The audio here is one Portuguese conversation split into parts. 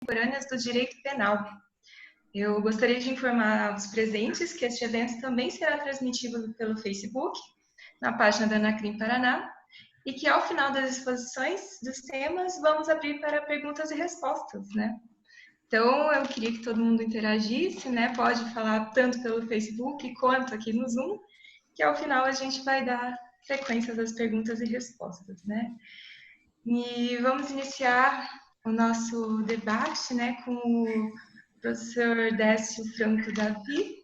contemporâneas do direito penal. Eu gostaria de informar os presentes que este evento também será transmitido pelo Facebook, na página da Anacrim Paraná, e que ao final das exposições dos temas, vamos abrir para perguntas e respostas, né? Então, eu queria que todo mundo interagisse, né? Pode falar tanto pelo Facebook quanto aqui no Zoom, que ao final a gente vai dar sequência das perguntas e respostas, né? E vamos iniciar o nosso debate, né, com o professor Décio Franco Davi,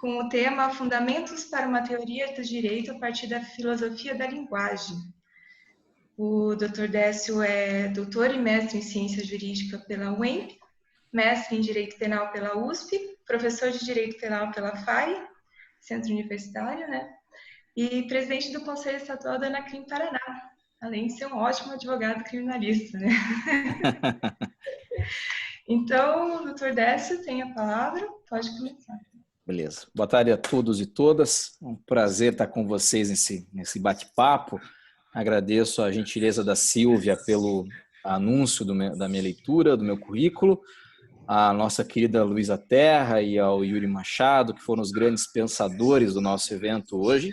com o tema Fundamentos para uma Teoria do Direito a partir da Filosofia da Linguagem. O Dr. Décio é doutor e mestre em Ciência Jurídica pela UEMP, mestre em Direito Penal pela USP, professor de Direito Penal pela FAI, Centro Universitário, né? E presidente do Conselho Estadual da Anacrim Paraná, além de ser um ótimo advogado criminalista, né? Então, doutor Décio, tem a palavra, pode começar. Beleza. Boa tarde a todos e todas. Um prazer estar com vocês nesse bate-papo. Agradeço a gentileza da Silvia pelo anúncio da minha leitura, do meu currículo, a nossa querida Luísa Terra e ao Yuri Machado, que foram os grandes pensadores do nosso evento hoje.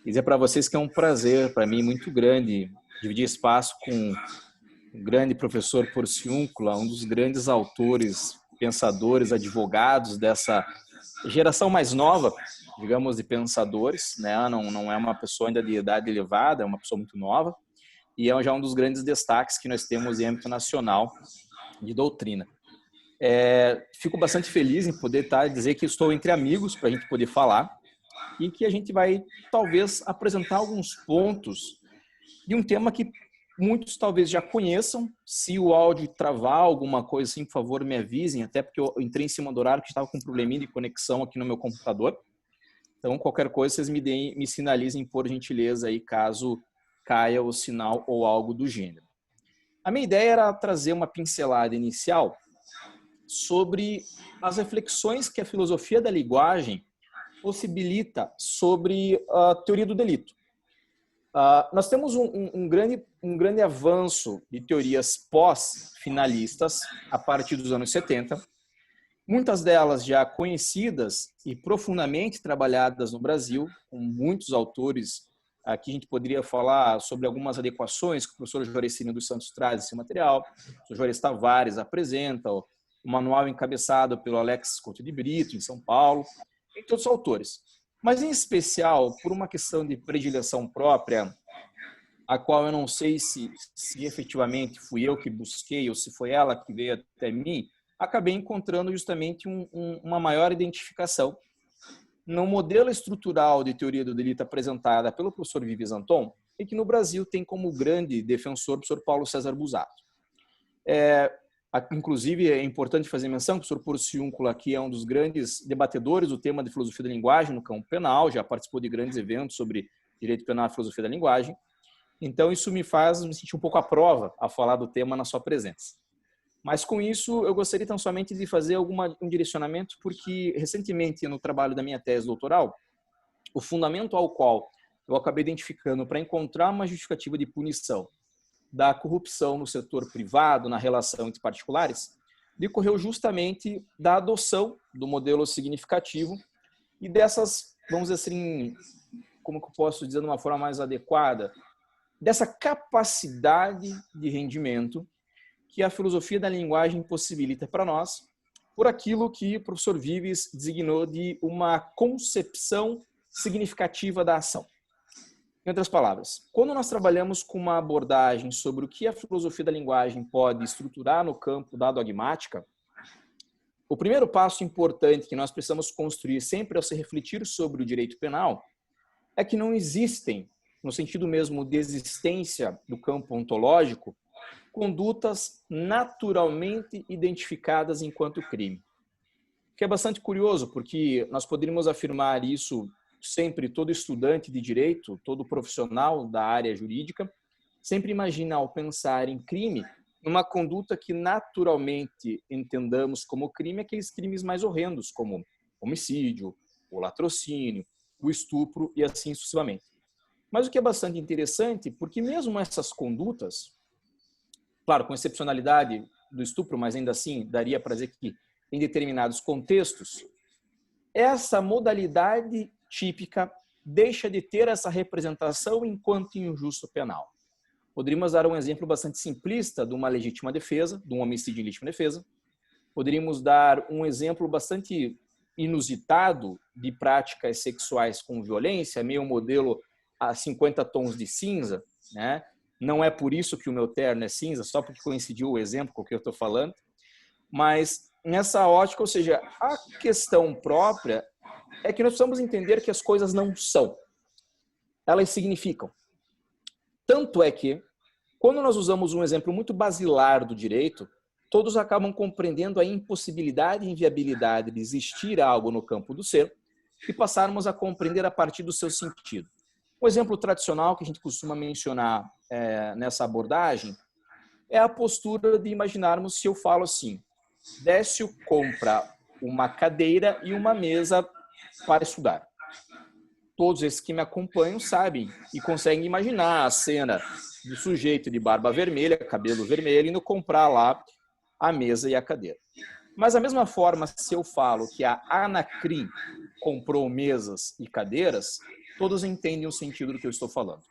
E dizer para vocês que é um prazer, para mim, muito grande, dividir espaço com o grande professor Porciúncula, um dos grandes autores, pensadores, advogados dessa geração mais nova, digamos, de pensadores, né? Não é uma pessoa ainda de idade elevada, é uma pessoa muito nova, e é já um dos grandes destaques que nós temos em âmbito nacional de doutrina. Fico bastante feliz em poder dizer que estou entre amigos para a gente poder falar e que a gente vai, talvez, apresentar alguns pontos de um tema que muitos talvez já conheçam. Se o áudio travar alguma coisa assim, por favor, me avisem, até porque eu entrei em cima do horário que estava com um probleminha de conexão aqui no meu computador. Então, qualquer coisa, vocês me sinalizem, por gentileza, aí, caso caia o sinal ou algo do gênero. A minha ideia era trazer uma pincelada inicial sobre as reflexões que a filosofia da linguagem possibilita sobre a teoria do delito. Nós temos um grande avanço de teorias pós-finalistas a partir dos anos 70, muitas delas já conhecidas e profundamente trabalhadas no Brasil, com muitos autores. Aqui a gente poderia falar sobre algumas adequações que o professor Jorecino dos Santos traz esse material, o professor Juarez Tavares apresenta, o manual encabeçado pelo Alex Couto de Brito, em São Paulo, entre outros autores. Mas, em especial, por uma questão de predileção própria, a qual eu não sei se efetivamente fui eu que busquei ou se foi ela que veio até mim, acabei encontrando justamente uma maior identificação no modelo estrutural de teoria do delito apresentada pelo professor Vives Anton, e que no Brasil tem como grande defensor o professor Paulo César Busato. Inclusive, é importante fazer menção que o professor Porciúncula aqui é um dos grandes debatedores do tema de filosofia da linguagem no campo penal, já participou de grandes eventos sobre direito penal e filosofia da linguagem. Então, isso me faz me sentir um pouco à prova a falar do tema na sua presença. Mas, com isso, eu gostaria tão somente de fazer um direcionamento, porque, recentemente, no trabalho da minha tese doutoral, o fundamento ao qual eu acabei identificando para encontrar uma justificativa de punição da corrupção no setor privado, na relação entre particulares, decorreu justamente da adoção do modelo significativo e dessas, vamos dizer assim, como que eu posso dizer de uma forma mais adequada, dessa capacidade de rendimento que a filosofia da linguagem possibilita para nós, por aquilo que o professor Vives designou de uma concepção significativa da ação. Em outras palavras, quando nós trabalhamos com uma abordagem sobre o que a filosofia da linguagem pode estruturar no campo da dogmática, o primeiro passo importante que nós precisamos construir sempre ao se refletir sobre o direito penal é que não existem, no sentido mesmo de existência do campo ontológico, condutas naturalmente identificadas enquanto crime. O que é bastante curioso, porque nós poderíamos afirmar isso sempre, todo estudante de direito, todo profissional da área jurídica, sempre imagina, ao pensar em crime, uma conduta que naturalmente entendamos como crime, aqueles crimes mais horrendos, como homicídio, o latrocínio, o estupro e assim sucessivamente. Mas o que é bastante interessante, porque mesmo essas condutas, claro, com excepcionalidade do estupro, mas ainda assim daria para dizer que em determinados contextos, essa modalidade típica deixa de ter essa representação enquanto injusto penal. Poderíamos dar um exemplo bastante simplista de uma legítima defesa, de um homicídio em legítima defesa. Poderíamos dar um exemplo bastante inusitado de práticas sexuais com violência, meio modelo a 50 tons de cinza, né? Não é por isso que o meu terno é cinza, só porque coincidiu o exemplo com o que eu estou falando, mas nessa ótica, ou seja, a questão própria é que nós precisamos entender que as coisas não são, elas significam. Tanto é que, quando nós usamos um exemplo muito basilar do direito, todos acabam compreendendo a impossibilidade e inviabilidade de existir algo no campo do ser e passarmos a compreender a partir do seu sentido. Um exemplo tradicional que a gente costuma mencionar nessa abordagem é a postura de imaginarmos se eu falo assim: Décio compra uma cadeira e uma mesa para estudar. Todos esses que me acompanham sabem e conseguem imaginar a cena do sujeito de barba vermelha, cabelo vermelho, indo comprar lá a mesa e a cadeira. Mas da mesma forma, se eu falo que a Anacrim comprou mesas e cadeiras, todos entendem o sentido do que eu estou falando.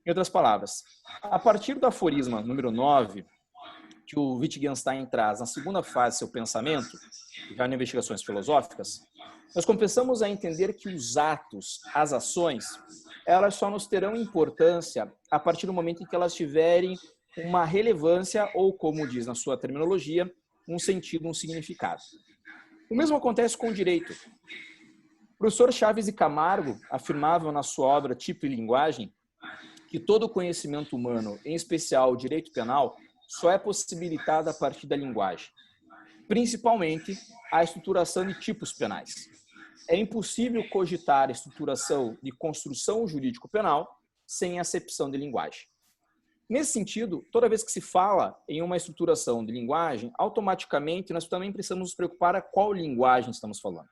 Em outras palavras, a partir do aforisma número 9, que o Wittgenstein traz na segunda fase do seu pensamento, já em investigações filosóficas, nós começamos a entender que os atos, as ações, elas só nos terão importância a partir do momento em que elas tiverem uma relevância ou, como diz na sua terminologia, um sentido, um significado. O mesmo acontece com o direito. O professor Chaves e Camargo afirmavam na sua obra Tipo e Linguagem que todo conhecimento humano, em especial o direito penal, só é possibilitado a partir da linguagem, principalmente a estruturação de tipos penais. É impossível cogitar a estruturação de construção jurídico-penal sem acepção de linguagem. Nesse sentido, toda vez que se fala em uma estruturação de linguagem, automaticamente nós também precisamos nos preocupar a qual linguagem estamos falando.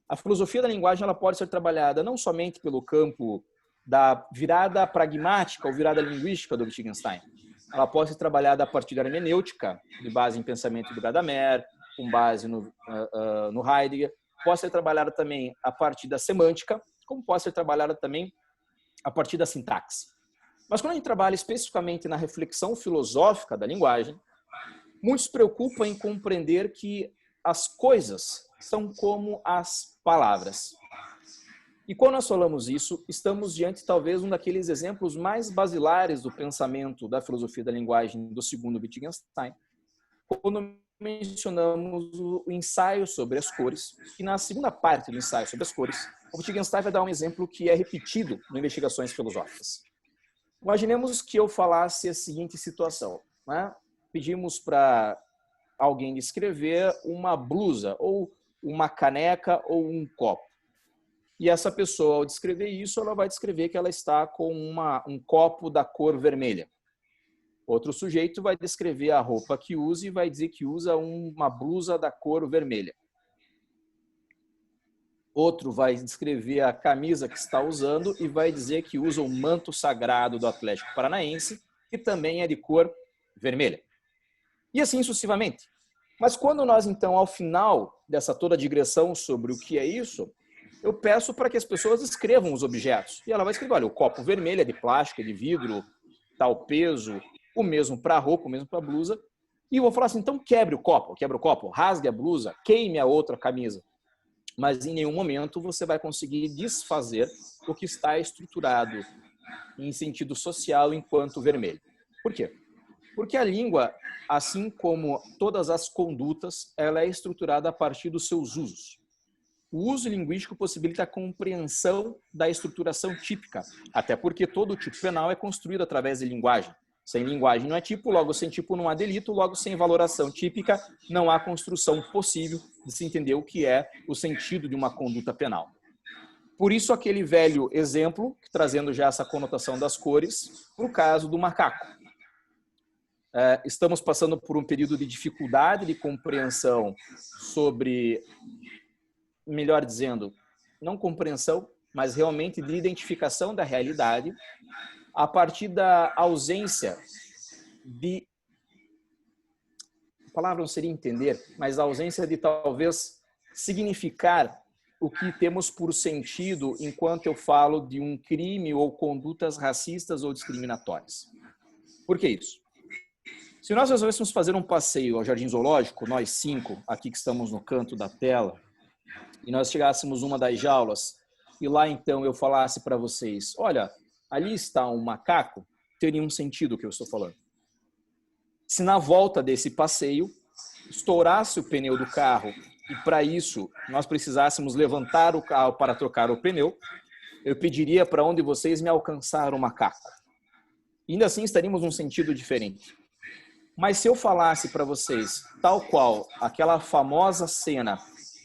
A filosofia da linguagem ela pode ser trabalhada não somente pelo campo da virada pragmática ou virada linguística do Wittgenstein. Ela pode ser trabalhada a partir da hermenêutica, de base em pensamento do Gadamer, com base no Heidegger. Pode ser trabalhada também a partir da semântica, como pode ser trabalhada também a partir da sintaxe. Mas quando a gente trabalha especificamente na reflexão filosófica da linguagem, muitos se preocupam em compreender que as coisas são como as palavras. E quando nós falamos isso, estamos diante talvez um daqueles exemplos mais basilares do pensamento da filosofia da linguagem do segundo Wittgenstein, quando mencionamos o ensaio sobre as cores, e na segunda parte do ensaio sobre as cores, o Wittgenstein vai dar um exemplo que é repetido em investigações filosóficas. Imaginemos que eu falasse a seguinte situação, né? Pedimos para alguém descrever uma blusa, ou uma caneca, ou um copo. E essa pessoa, ao descrever isso, ela vai descrever que ela está com um copo da cor vermelha. Outro sujeito vai descrever a roupa que usa e vai dizer que usa uma blusa da cor vermelha. Outro vai descrever a camisa que está usando e vai dizer que usa o manto sagrado do Atlético Paranaense, que também é de cor vermelha. E assim sucessivamente. Mas quando nós, então, ao final dessa toda digressão sobre o que é isso, eu peço para que as pessoas escrevam os objetos. E ela vai escrever, olha, o copo vermelho é de plástico, é de vidro, tal peso, o mesmo para a roupa, o mesmo para a blusa. E eu vou falar assim, então quebra o copo, rasgue a blusa, queime a outra camisa. Mas em nenhum momento você vai conseguir desfazer o que está estruturado em sentido social enquanto vermelho. Por quê? Porque a língua, assim como todas as condutas, ela é estruturada a partir dos seus usos. O uso linguístico possibilita a compreensão da estruturação típica, até porque todo tipo penal é construído através de linguagem. Sem linguagem não é tipo, logo sem tipo não há delito, logo sem valoração típica não há construção possível de se entender o que é o sentido de uma conduta penal. Por isso aquele velho exemplo, trazendo já essa conotação das cores, no caso do macaco. Estamos passando por um período de dificuldade de compreensão sobre, melhor dizendo, não compreensão, mas realmente de identificação da realidade, a partir da ausência de a palavra não seria entender, mas a ausência de talvez significar o que temos por sentido enquanto eu falo de um crime ou condutas racistas ou discriminatórias. Por que isso? Se nós resolvêssemos fazer um passeio ao Jardim Zoológico, nós 5, aqui que estamos no canto da tela, e nós chegássemos uma das jaulas, e lá então eu falasse para vocês, olha, ali está um macaco, teria um sentido o que eu estou falando. Se na volta desse passeio estourasse o pneu do carro e para isso nós precisássemos levantar o carro para trocar o pneu, eu pediria para onde vocês me alcançaram o macaco. E ainda assim estaríamos num sentido diferente. Mas se eu falasse para vocês, tal qual aquela famosa cena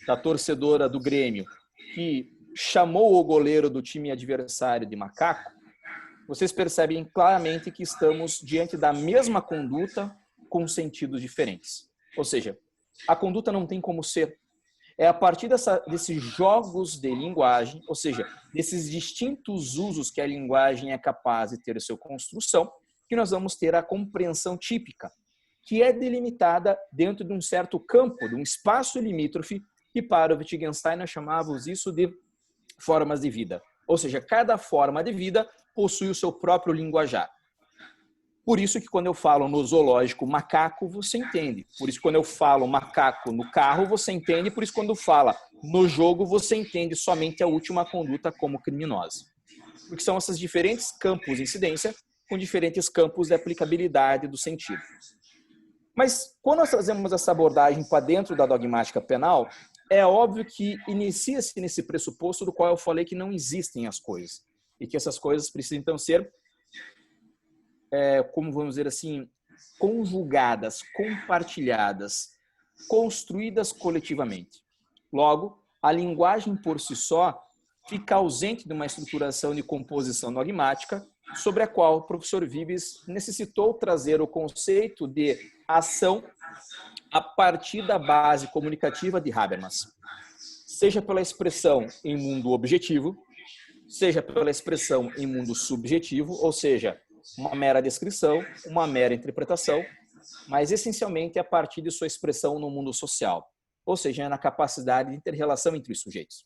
da torcedora do Grêmio que chamou o goleiro do time adversário de macaco, vocês percebem claramente que estamos diante da mesma conduta com sentidos diferentes. Ou seja, a conduta não tem como ser. É a partir desses jogos de linguagem, ou seja, desses distintos usos que a linguagem é capaz de ter a sua construção, que nós vamos ter a compreensão típica, que é delimitada dentro de um certo campo, de um espaço limítrofe, que para o Wittgenstein nós chamávamos isso de formas de vida. Ou seja, cada forma de vida possui o seu próprio linguajar. Por isso que quando eu falo no zoológico macaco, você entende. Por isso que quando eu falo macaco no carro, você entende. Por isso que quando fala no jogo, você entende somente a última conduta como criminosa. Porque são esses diferentes campos de incidência com diferentes campos de aplicabilidade do sentido. Mas quando nós trazemos essa abordagem para dentro da dogmática penal, é óbvio que inicia-se nesse pressuposto do qual eu falei que não existem as coisas. E que essas coisas precisam então ser como vamos dizer assim, conjugadas, compartilhadas, construídas coletivamente. Logo, a linguagem por si só fica ausente de uma estruturação de composição dogmática sobre a qual o professor Vives necessitou trazer o conceito de ação a partir da base comunicativa de Habermas. Seja pela expressão em mundo objetivo, seja pela expressão em mundo subjetivo, ou seja, uma mera descrição, uma mera interpretação, mas essencialmente a partir de sua expressão no mundo social, ou seja, na capacidade de interrelação entre os sujeitos.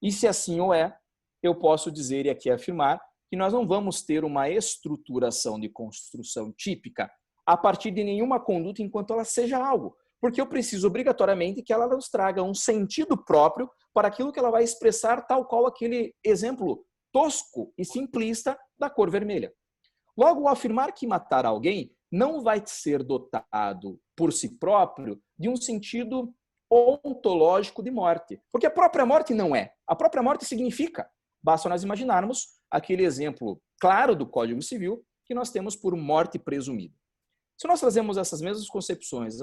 E se assim o é, eu posso dizer e aqui afirmar que nós não vamos ter uma estruturação de construção típica a partir de nenhuma conduta enquanto ela seja algo, porque eu preciso obrigatoriamente que ela nos traga um sentido próprio para aquilo que ela vai expressar, tal qual aquele exemplo tosco e simplista da cor vermelha. Logo, afirmar que matar alguém não vai ser dotado por si próprio de um sentido ontológico de morte. Porque a própria morte não é. A própria morte significa. Basta nós imaginarmos aquele exemplo claro do Código Civil que nós temos por morte presumida. Se nós trazemos essas mesmas concepções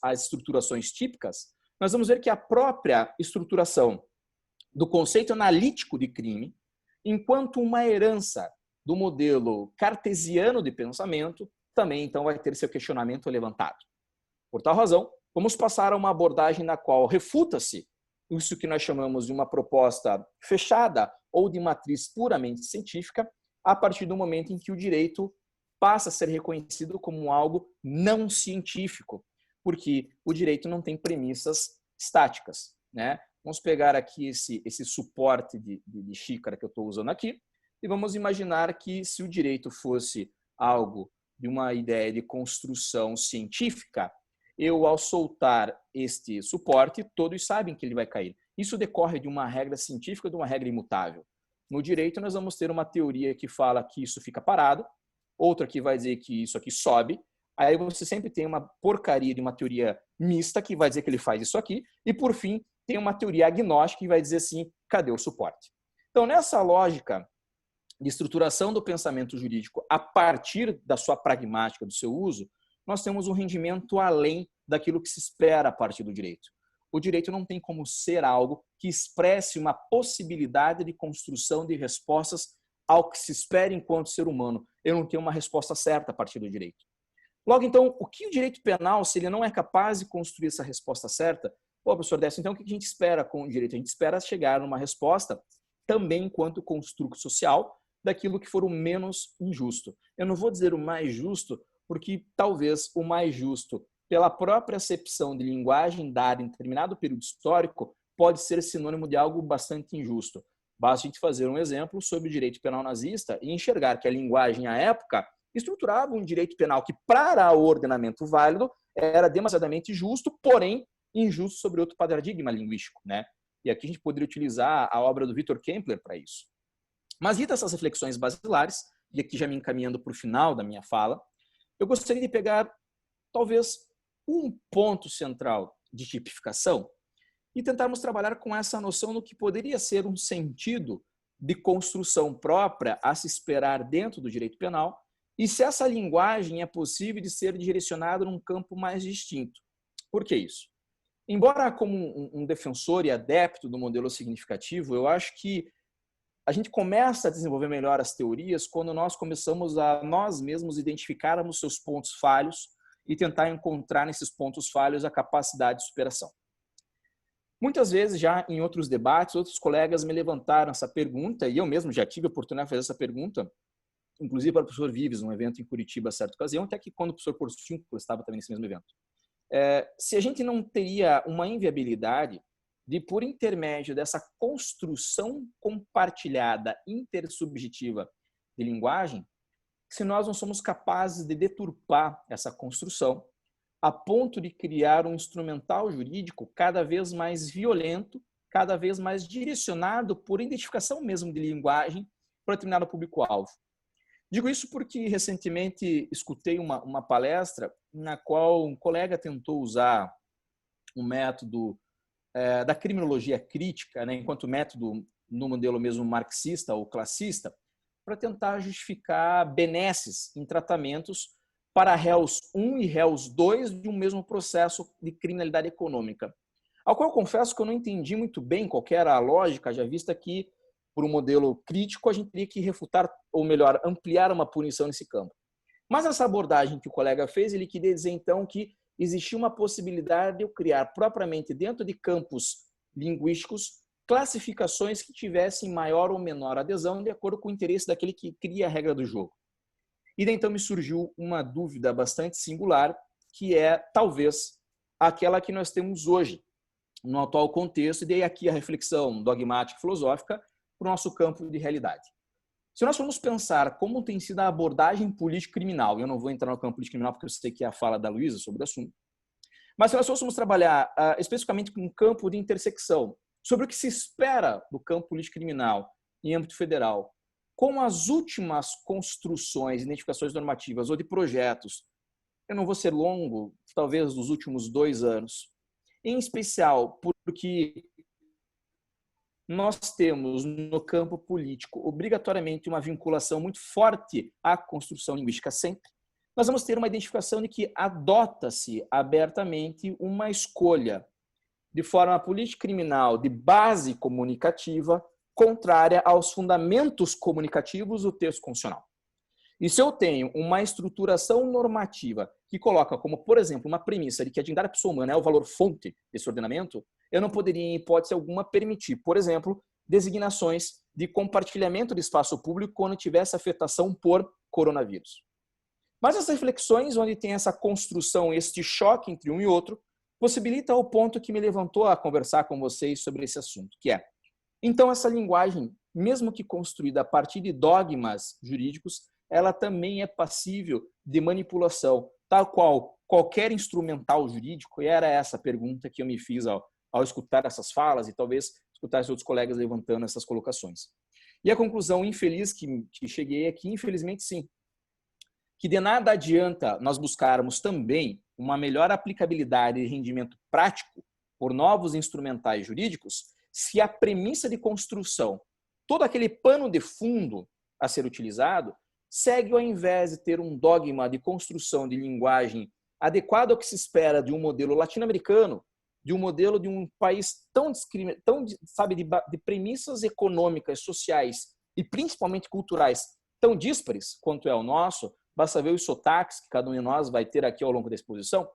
às estruturações típicas, nós vamos ver que a própria estruturação do conceito analítico de crime, enquanto uma herança do modelo cartesiano de pensamento, também então vai ter seu questionamento levantado. Por tal razão, vamos passar a uma abordagem na qual refuta-se isso que nós chamamos de uma proposta fechada ou de matriz puramente científica, a partir do momento em que o direito passa a ser reconhecido como algo não científico, porque o direito não tem premissas estáticas, né? Vamos pegar aqui esse suporte de xícara que eu estou usando aqui, e vamos imaginar que se o direito fosse algo de uma ideia de construção científica, eu, ao soltar este suporte, todos sabem que ele vai cair. Isso decorre de uma regra científica, de uma regra imutável. No direito, nós vamos ter uma teoria que fala que isso fica parado, outra que vai dizer que isso aqui sobe, aí você sempre tem uma porcaria de uma teoria mista que vai dizer que ele faz isso aqui, e por fim, tem uma teoria agnóstica que vai dizer assim, cadê o suporte? Então, nessa lógica de estruturação do pensamento jurídico a partir da sua pragmática, do seu uso, nós temos um rendimento além daquilo que se espera a partir do direito. O direito não tem como ser algo que expresse uma possibilidade de construção de respostas ao que se espera enquanto ser humano. Eu não tenho uma resposta certa a partir do direito. Logo, então, o que o direito penal, se ele não é capaz de construir essa resposta certa, professor Décio, então o que a gente espera com o direito? A gente espera chegar numa resposta também enquanto construto social daquilo que for o menos injusto. Eu não vou dizer o mais justo, porque talvez o mais justo pela própria acepção de linguagem dada em determinado período histórico, pode ser sinônimo de algo bastante injusto. Basta a gente fazer um exemplo sobre o direito penal nazista e enxergar que a linguagem, à época, estruturava um direito penal que, para o ordenamento válido, era demasiadamente justo, porém injusto sobre outro paradigma linguístico, né? E aqui a gente poderia utilizar a obra do Victor Kempler para isso. Mas, ditas essas reflexões basilares, e aqui já me encaminhando para o final da minha fala, eu gostaria de pegar, talvez, um ponto central de tipificação e tentarmos trabalhar com essa noção do que poderia ser um sentido de construção própria a se esperar dentro do direito penal e se essa linguagem é possível de ser direcionada num campo mais distinto. Por que isso? Embora como um defensor e adepto do modelo significativo, eu acho que a gente começa a desenvolver melhor as teorias quando nós começamos a nós mesmos identificarmos seus pontos falhos e tentar encontrar nesses pontos falhos a capacidade de superação. Muitas vezes, já em outros debates, outros colegas me levantaram essa pergunta, e eu mesmo já tive a oportunidade de fazer essa pergunta, inclusive para o professor Vives, num evento em Curitiba, a certa ocasião, até que quando o professor Porcinco estava também nesse mesmo evento. Se a gente não teria uma inviabilidade de, por intermédio dessa construção compartilhada intersubjetiva de linguagem, se nós não somos capazes de deturpar essa construção a ponto de criar um instrumental jurídico cada vez mais violento, cada vez mais direcionado por identificação mesmo de linguagem para determinado público-alvo. Digo isso porque recentemente escutei uma palestra na qual um colega tentou usar um método da criminologia crítica, né, enquanto método no modelo mesmo marxista ou classista, para tentar justificar benesses em tratamentos para réus 1 e réus 2 de um mesmo processo de criminalidade econômica. Ao qual eu confesso que eu não entendi muito bem qual era a lógica, já vista que, por um modelo crítico, a gente teria que refutar, ou melhor, ampliar uma punição nesse campo. Mas essa abordagem que o colega fez, ele queria dizer então que existia uma possibilidade de eu criar propriamente dentro de campos linguísticos classificações que tivessem maior ou menor adesão de acordo com o interesse daquele que cria a regra do jogo. E daí então me surgiu uma dúvida bastante singular, que é talvez aquela que nós temos hoje, no atual contexto, e daí aqui a reflexão dogmática e filosófica para o nosso campo de realidade. Se nós formos pensar como tem sido a abordagem político-criminal, eu não vou entrar no campo político-criminal porque eu sei que é a fala da Luísa sobre o assunto, mas se nós fôssemos trabalhar especificamente com um campo de intersecção, sobre o que se espera do campo político-criminal em âmbito federal, com as últimas construções, identificações normativas ou de projetos, eu não vou ser longo, talvez dos últimos 2 anos, em especial porque nós temos no campo político obrigatoriamente uma vinculação muito forte à construção linguística sempre, nós vamos ter uma identificação de que adota-se abertamente uma escolha de forma político-criminal de base comunicativa contrária aos fundamentos comunicativos do texto constitucional. E se eu tenho uma estruturação normativa que coloca como, por exemplo, uma premissa de que a dignidade da pessoa humana é o valor fonte desse ordenamento, eu não poderia, em hipótese alguma, permitir, por exemplo, designações de compartilhamento de espaço público quando tivesse afetação por coronavírus. Mas as reflexões onde tem essa construção, este choque entre um e outro, possibilita o ponto que me levantou a conversar com vocês sobre esse assunto, que é, então essa linguagem, mesmo que construída a partir de dogmas jurídicos, ela também é passível de manipulação, tal qual qualquer instrumental jurídico, e era essa a pergunta que eu me fiz ao escutar essas falas e talvez escutar os outros colegas levantando essas colocações. E a conclusão infeliz que cheguei aqui, infelizmente sim, que de nada adianta nós buscarmos também uma melhor aplicabilidade e rendimento prático por novos instrumentais jurídicos se a premissa de construção, todo aquele pano de fundo a ser utilizado, segue ao invés de ter um dogma de construção de linguagem adequado ao que se espera de um modelo latino-americano, de um modelo de um país tão sabe, de premissas econômicas, sociais e principalmente culturais tão díspares quanto é o nosso, basta ver os sotaques que cada um de nós vai ter aqui ao longo da exposição.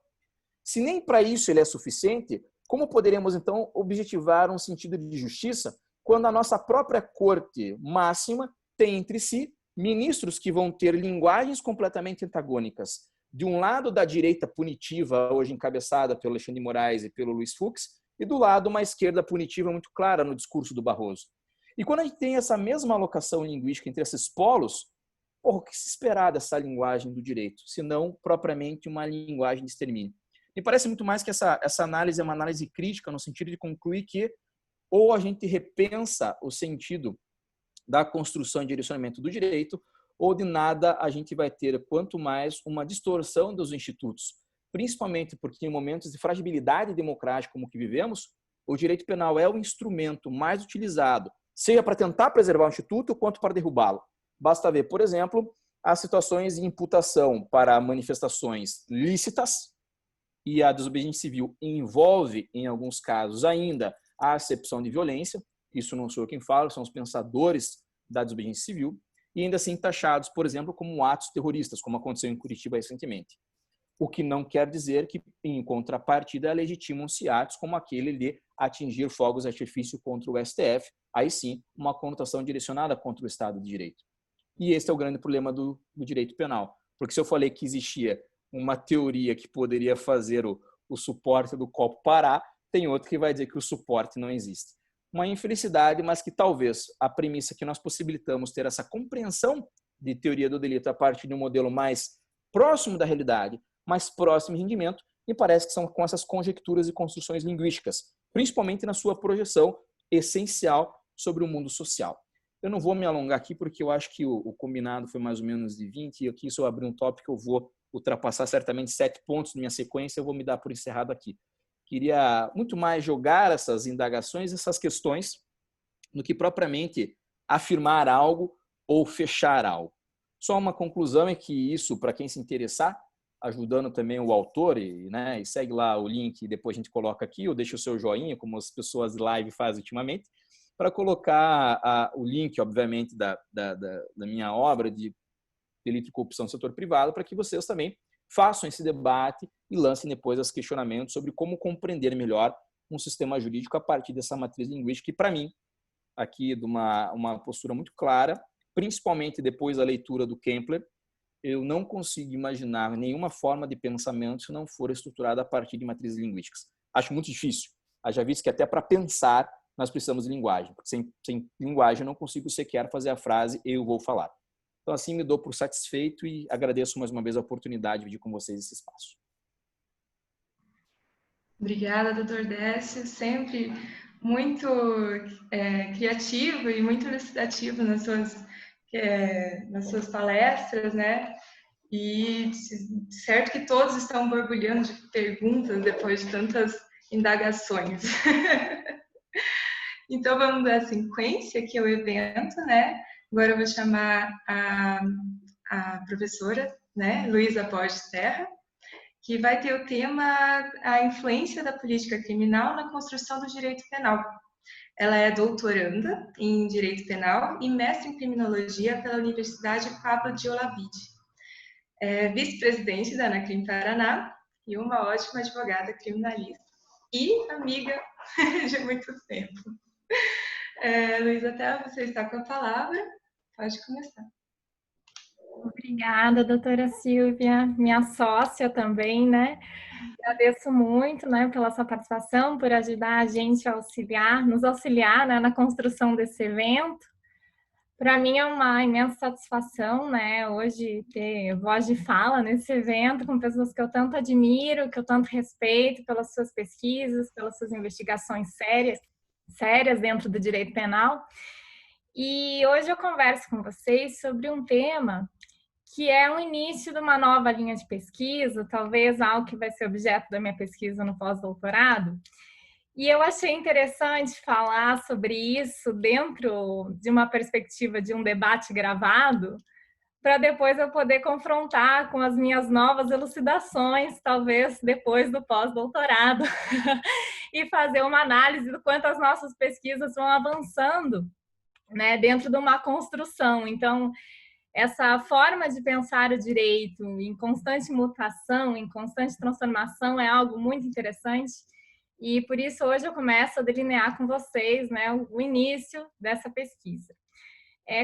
Se nem para isso ele é suficiente, como poderemos então objetivar um sentido de justiça quando a nossa própria corte máxima tem entre si ministros que vão ter linguagens completamente antagônicas, de um lado da direita punitiva, hoje encabeçada pelo Alexandre de Moraes e pelo Luiz Fux, e do lado uma esquerda punitiva muito clara no discurso do Barroso. E quando a gente tem essa mesma alocação linguística entre esses polos, o que se esperar dessa linguagem do direito, se não propriamente uma linguagem de extermínio? Me parece muito mais que essa análise é uma análise crítica, no sentido de concluir que ou a gente repensa o sentido da construção e direcionamento do direito, ou de nada a gente vai ter, quanto mais, uma distorção dos institutos. Principalmente porque em momentos de fragilidade democrática como o que vivemos, o direito penal é o instrumento mais utilizado, seja para tentar preservar o instituto, quanto para derrubá-lo. Basta ver, por exemplo, as situações de imputação para manifestações lícitas, e a desobediência civil envolve, em alguns casos ainda, a acepção de violência. Isso não sou eu quem fala, são os pensadores da desobediência civil, e ainda assim taxados, por exemplo, como atos terroristas, como aconteceu em Curitiba recentemente. O que não quer dizer que, em contrapartida, legitimam-se atos como aquele de atingir fogos de artifício contra o STF, aí sim, uma conotação direcionada contra o Estado de Direito. E esse é o grande problema do direito penal, porque se eu falei que existia uma teoria que poderia fazer o suporte do copo parar, tem outro que vai dizer que o suporte não existe. Uma infelicidade, mas que talvez a premissa que nós possibilitamos ter essa compreensão de teoria do delito a partir de um modelo mais próximo da realidade, mais próximo de rendimento, me parece que são com essas conjecturas e construções linguísticas, principalmente na sua projeção essencial sobre o mundo social. Eu não vou me alongar aqui, porque eu acho que o combinado foi mais ou menos de 20, e aqui, se eu abrir um tópico, eu vou ultrapassar certamente 7 pontos na minha sequência, eu vou me dar por encerrado aqui. Queria muito mais jogar essas indagações, essas questões, do que propriamente afirmar algo ou fechar algo. Só uma conclusão é que isso, para quem se interessar, ajudando também o autor, e segue lá o link, depois a gente coloca aqui, ou deixa o seu joinha, como as pessoas live fazem ultimamente, para colocar o link, obviamente, da minha obra de delito e corrupção no setor privado, para que vocês também façam esse debate e lancem depois os questionamentos sobre como compreender melhor um sistema jurídico a partir dessa matriz linguística, que, para mim, aqui de uma postura muito clara, principalmente depois da leitura do Kempler, eu não consigo imaginar nenhuma forma de pensamento se não for estruturada a partir de matrizes linguísticas. Acho muito difícil. Haja visto que até para pensar nós precisamos de linguagem, porque sem linguagem eu não consigo sequer fazer a frase "eu vou falar". Então, assim, me dou por satisfeito e agradeço mais uma vez a oportunidade de dividir com vocês esse espaço. Obrigada, doutor Décio, sempre muito criativo e muito elucidativo nas suas palestras, né? E certo que todos estão borbulhando de perguntas depois de tantas indagações. Então, vamos dar sequência aqui ao evento, né? Agora eu vou chamar a professora, né, Luísa Borges Terra, que vai ter o tema a influência da política criminal na construção do direito penal. Ela é doutoranda em Direito Penal e mestre em Criminologia pela Universidade Pablo de Olavide. É vice-presidente da Anacrim Paraná e uma ótima advogada criminalista e amiga de muito tempo. Luísa Terra, você está com a palavra. Pode começar. Obrigada, doutora Silvia, minha sócia também, né? Agradeço muito, né, pela sua participação, por ajudar a gente a nos auxiliar, né, na construção desse evento. Para mim é uma imensa satisfação, né, hoje ter voz de fala nesse evento com pessoas que eu tanto admiro, que eu tanto respeito pelas suas pesquisas, pelas suas investigações sérias dentro do direito penal. E hoje eu converso com vocês sobre um tema que é o início de uma nova linha de pesquisa, talvez algo que vai ser objeto da minha pesquisa no pós-doutorado. E eu achei interessante falar sobre isso dentro de uma perspectiva de um debate gravado, para depois eu poder confrontar com as minhas novas elucidações, talvez depois do pós-doutorado, e fazer uma análise do quanto as nossas pesquisas vão avançando, né, dentro de uma construção. Então, essa forma de pensar o direito em constante mutação, em constante transformação, é algo muito interessante. E por isso hoje eu começo a delinear com vocês, né, o início dessa pesquisa.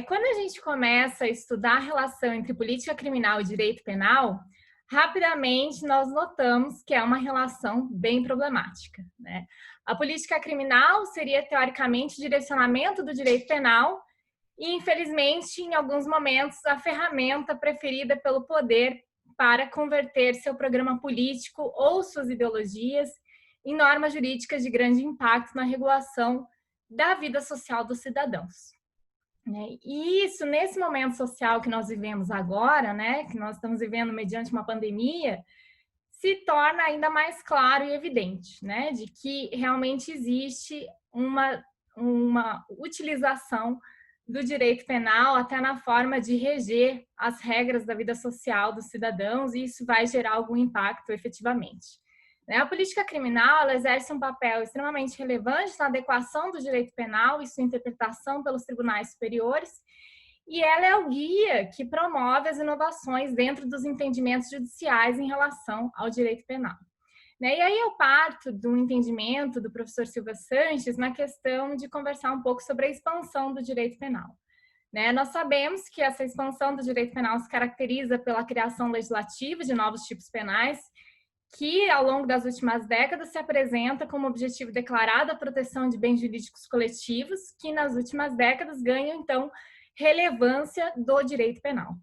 Quando a gente começa a estudar a relação entre política criminal e direito penal, rapidamente nós notamos que é uma relação bem problemática, né? A política criminal seria, teoricamente, direcionamento do direito penal e, infelizmente, em alguns momentos, a ferramenta preferida pelo poder para converter seu programa político ou suas ideologias em normas jurídicas de grande impacto na regulação da vida social dos cidadãos. E isso, nesse momento social que nós vivemos agora, né, que nós estamos vivendo mediante uma pandemia, se torna ainda mais claro e evidente, né, de que realmente existe uma utilização do direito penal até na forma de reger as regras da vida social dos cidadãos, e isso vai gerar algum impacto efetivamente. A política criminal ela exerce um papel extremamente relevante na adequação do direito penal e sua interpretação pelos tribunais superiores, e ela é o guia que promove as inovações dentro dos entendimentos judiciais em relação ao direito penal. E aí eu parto do entendimento do professor Silva Sanches na questão de conversar um pouco sobre a expansão do direito penal. Nós sabemos que essa expansão do direito penal se caracteriza pela criação legislativa de novos tipos penais, que ao longo das últimas décadas se apresenta como objetivo declarado a proteção de bens jurídicos coletivos, que nas últimas décadas ganham, então, relevância do direito penal.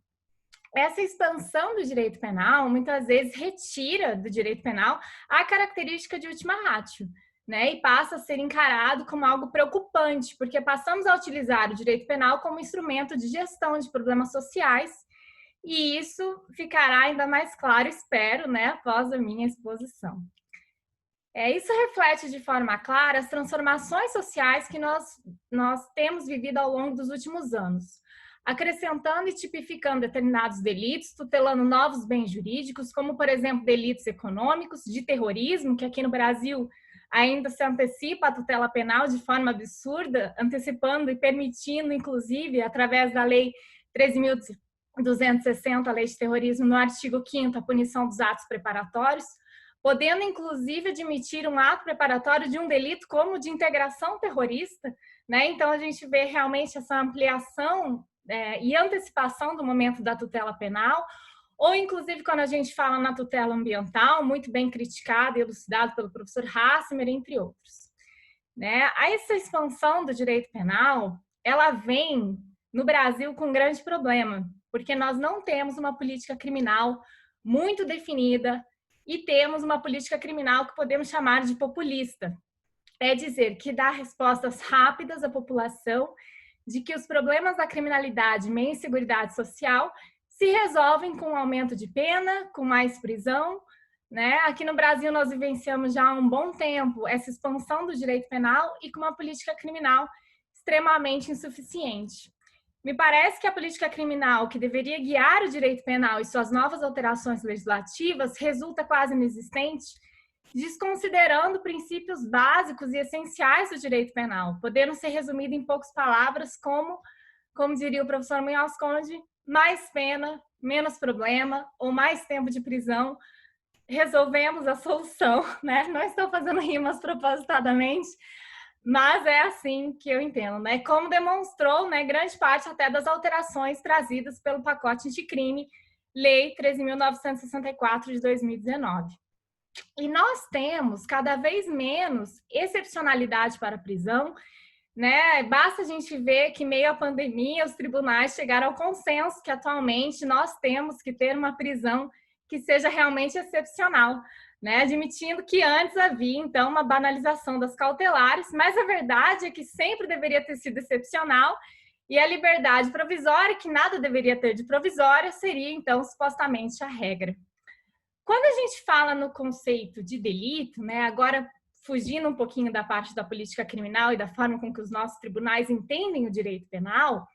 Essa expansão do direito penal, muitas vezes, retira do direito penal a característica de ultima ratio, e passa a ser encarado como algo preocupante, porque passamos a utilizar o direito penal como instrumento de gestão de problemas sociais, e isso ficará ainda mais claro, espero, após a minha exposição. Isso reflete de forma clara as transformações sociais que nós temos vivido ao longo dos últimos anos, acrescentando e tipificando determinados delitos, tutelando novos bens jurídicos, como, por exemplo, delitos econômicos, de terrorismo, que aqui no Brasil ainda se antecipa a tutela penal de forma absurda, antecipando e permitindo, inclusive, através da Lei 13.260, a Lei de Terrorismo, no artigo 5º, a punição dos atos preparatórios, podendo, inclusive, admitir um ato preparatório de um delito como de integração terrorista, Então, a gente vê realmente essa ampliação e antecipação do momento da tutela penal, ou, inclusive, quando a gente fala na tutela ambiental, muito bem criticado e elucidado pelo professor Hassemer, entre outros. Essa expansão do direito penal, ela vem no Brasil com um grande problema, porque nós não temos uma política criminal muito definida e temos uma política criminal que podemos chamar de populista. É dizer, que dá respostas rápidas à população de que os problemas da criminalidade e inseguridade social se resolvem com aumento de pena, com mais prisão. Aqui no Brasil nós vivenciamos já há um bom tempo essa expansão do direito penal e com uma política criminal extremamente insuficiente. Me parece que a política criminal que deveria guiar o direito penal e suas novas alterações legislativas resulta quase inexistente, desconsiderando princípios básicos e essenciais do direito penal, podendo ser resumido em poucas palavras como diria o professor Munhoz Conde, mais pena, menos problema, ou mais tempo de prisão, resolvemos a solução, Não estou fazendo rimas propositadamente, mas é assim que eu entendo, Como demonstrou, grande parte até das alterações trazidas pelo pacote anticrime, Lei 13.964 de 2019. E nós temos cada vez menos excepcionalidade para a prisão, Basta a gente ver que, meio à pandemia, os tribunais chegaram ao consenso que atualmente nós temos que ter uma prisão que seja realmente excepcional, admitindo que antes havia, então, uma banalização das cautelares, mas a verdade é que sempre deveria ter sido excepcional, e a liberdade provisória, que nada deveria ter de provisória, seria, então, supostamente a regra. Quando a gente fala no conceito de delito, agora fugindo um pouquinho da parte da política criminal e da forma com que os nossos tribunais entendem o direito penal,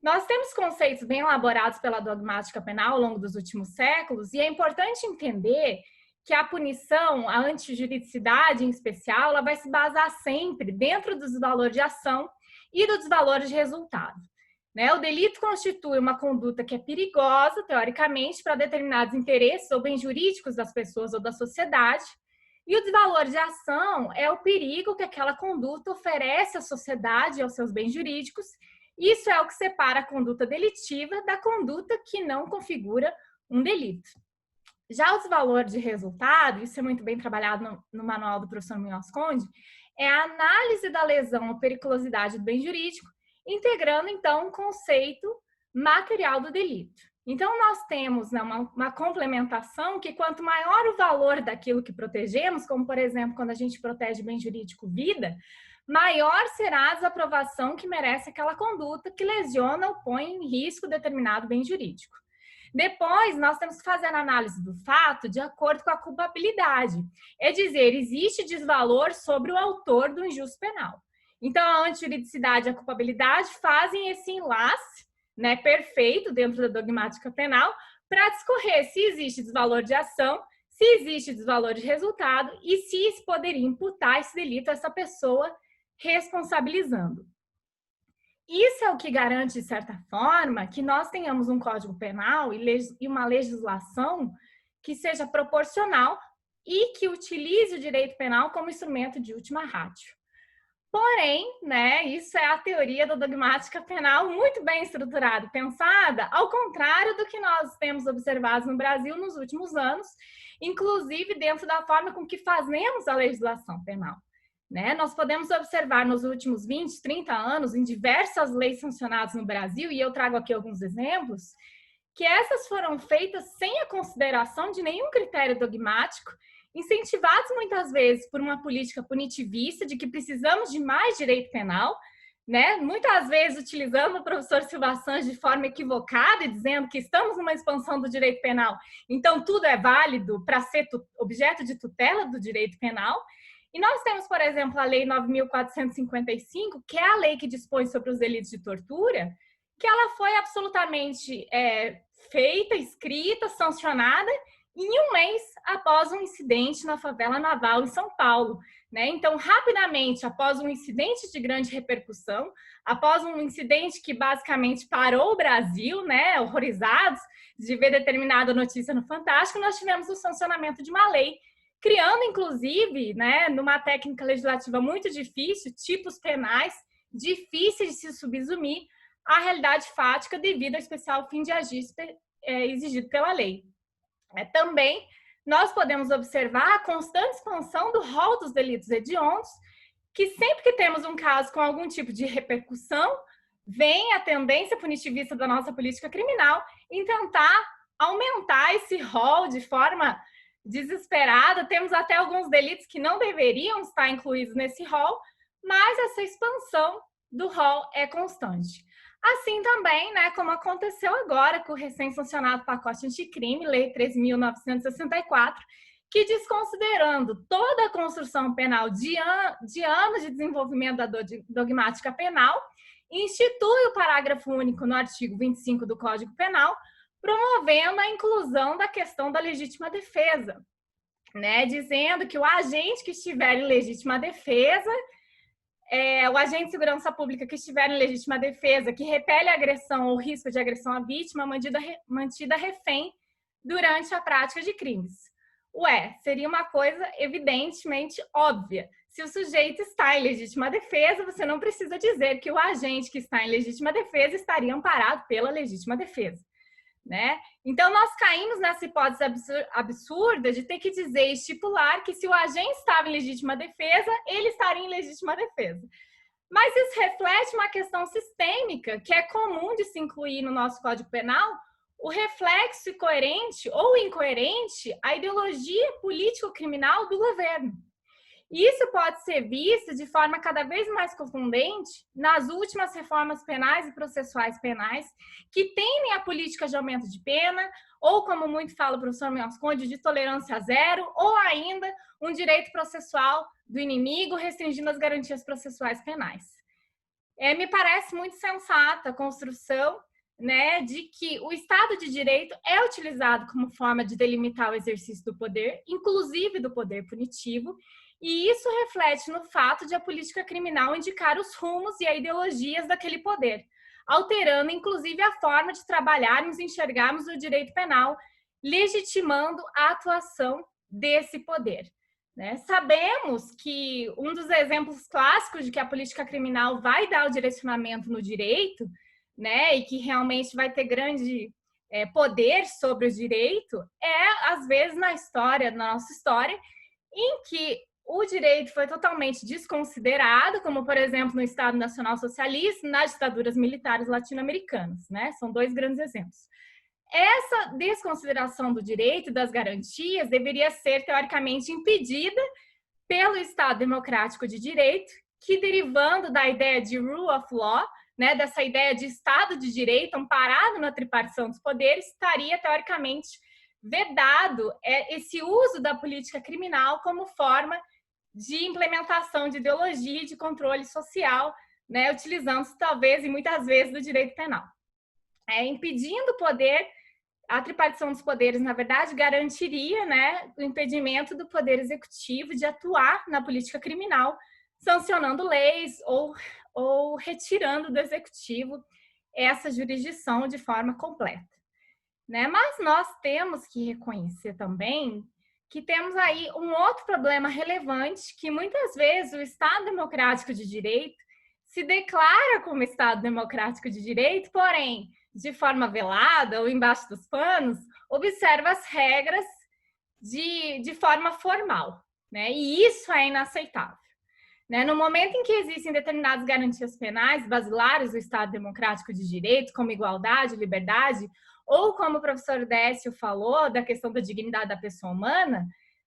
nós temos conceitos bem elaborados pela dogmática penal ao longo dos últimos séculos, e é importante entender que a punição, a antijuridicidade em especial, ela vai se basar sempre dentro dos valores de ação e dos valores de resultado. O delito constitui uma conduta que é perigosa, teoricamente, para determinados interesses ou bens jurídicos das pessoas ou da sociedade, e o desvalor de ação é o perigo que aquela conduta oferece à sociedade e aos seus bens jurídicos. Isso é o que separa a conduta delitiva da conduta que não configura um delito. Já o desvalor de resultado, isso é muito bem trabalhado no manual do professor Munhoz Conde, é a análise da lesão ou periculosidade do bem jurídico, integrando, então, o conceito material do delito. Então, nós temos, né, uma complementação que quanto maior o valor daquilo que protegemos, como, por exemplo, quando a gente protege bem jurídico vida, maior será a desaprovação que merece aquela conduta que lesiona ou põe em risco determinado bem jurídico. Depois, nós temos que fazer a análise do fato de acordo com a culpabilidade. É dizer, existe desvalor sobre o autor do injusto penal. Então, a antijuridicidade e a culpabilidade fazem esse enlace, né, perfeito dentro da dogmática penal para discorrer se existe desvalor de ação, se existe desvalor de resultado e se poderia imputar esse delito a essa pessoa responsabilizando. Isso é o que garante, de certa forma, que nós tenhamos um Código Penal e uma legislação que seja proporcional e que utilize o direito penal como instrumento de última ratio. Porém, né, isso é a teoria da dogmática penal muito bem estruturada, pensada, ao contrário do que nós temos observado no Brasil nos últimos anos, inclusive dentro da forma com que fazemos a legislação penal. Né? Nós podemos observar nos últimos 20, 30 anos, em diversas leis sancionadas no Brasil, e eu trago aqui alguns exemplos, que essas foram feitas sem a consideração de nenhum critério dogmático, incentivados muitas vezes por uma política punitivista de que precisamos de mais direito penal, né? Muitas vezes utilizando o professor Silva Sanches de forma equivocada e dizendo que estamos numa expansão do direito penal, então tudo é válido para ser objeto de tutela do direito penal. E nós temos, por exemplo, a Lei 9.455, que é a lei que dispõe sobre os delitos de tortura, que ela foi absolutamente feita, escrita, sancionada em um mês após um incidente na favela Naval em São Paulo. Né? Então, rapidamente, após um incidente de grande repercussão, após um incidente que basicamente parou o Brasil, né, horrorizados de ver determinada notícia no Fantástico, nós tivemos o sancionamento de uma lei criando, inclusive, né, numa técnica legislativa muito difícil, tipos penais difíceis de se subsumir à realidade fática devido ao especial fim de agir exigido pela lei. Também nós podemos observar a constante expansão do rol dos delitos hediondos, que sempre que temos um caso com algum tipo de repercussão, vem a tendência punitivista da nossa política criminal em tentar aumentar esse rol de forma desesperada. Temos até alguns delitos que não deveriam estar incluídos nesse rol, mas essa expansão do rol é constante. Assim também, né, como aconteceu agora com o recém-sancionado pacote anticrime, Lei 3.964, que desconsiderando toda a construção penal de anos de desenvolvimento da dogmática penal, institui o parágrafo único no artigo 25 do Código Penal, promovendo a inclusão da questão da legítima defesa, né? Dizendo que o agente que estiver em legítima defesa, o agente de segurança pública que estiver em legítima defesa, que repele a agressão ou risco de agressão à vítima, mantida refém durante a prática de crimes. Seria uma coisa evidentemente óbvia. Se o sujeito está em legítima defesa, você não precisa dizer que o agente que está em legítima defesa estaria amparado pela legítima defesa. Né? Então, nós caímos nessa hipótese absurda de ter que dizer, estipular que se o agente estava em legítima defesa, ele estaria em legítima defesa. Mas isso reflete uma questão sistêmica que é comum de se incluir no nosso Código Penal, o reflexo coerente ou incoerente à ideologia político-criminal do governo. Isso pode ser visto de forma cada vez mais confundente nas últimas reformas penais e processuais penais, que tendem a política de aumento de pena, ou, como muito fala o professor Munhoz Conde, de tolerância zero, ou ainda um direito processual do inimigo, restringindo as garantias processuais penais. Me parece muito sensata a construção, né, de que o Estado de Direito é utilizado como forma de delimitar o exercício do poder, inclusive do poder punitivo, e isso reflete no fato de a política criminal indicar os rumos e as ideologias daquele poder, alterando inclusive a forma de trabalharmos e enxergarmos o direito penal, legitimando a atuação desse poder. Né? Sabemos que um dos exemplos clássicos de que a política criminal vai dar o direcionamento no direito, né, e que realmente vai ter grande poder sobre o direito às vezes, na nossa história, em que o direito foi totalmente desconsiderado, como, por exemplo, no Estado Nacional Socialista, nas ditaduras militares latino-americanas, né? São 2 grandes exemplos. Essa desconsideração do direito e das garantias deveria ser, teoricamente, impedida pelo Estado Democrático de Direito, que, derivando da ideia de rule of law, né, dessa ideia de Estado de Direito amparado na tripartição dos poderes, estaria, teoricamente, vedado esse uso da política criminal como forma de implementação de ideologia e de controle social, né, utilizando-se, talvez, e muitas vezes, do direito penal. Impedindo o poder, a tripartição dos poderes, na verdade, garantiria, né, o impedimento do poder executivo de atuar na política criminal, sancionando leis ou retirando do executivo essa jurisdição de forma completa, né? Mas nós temos que reconhecer também que temos aí um outro problema relevante, que muitas vezes o Estado Democrático de Direito se declara como Estado Democrático de Direito, porém, de forma velada ou embaixo dos panos, observa as regras de forma formal, né? E isso é inaceitável, né? No momento em que existem determinadas garantias penais basilares do Estado Democrático de Direito, como igualdade, liberdade, ou como o professor Décio falou, da questão da dignidade da pessoa humana,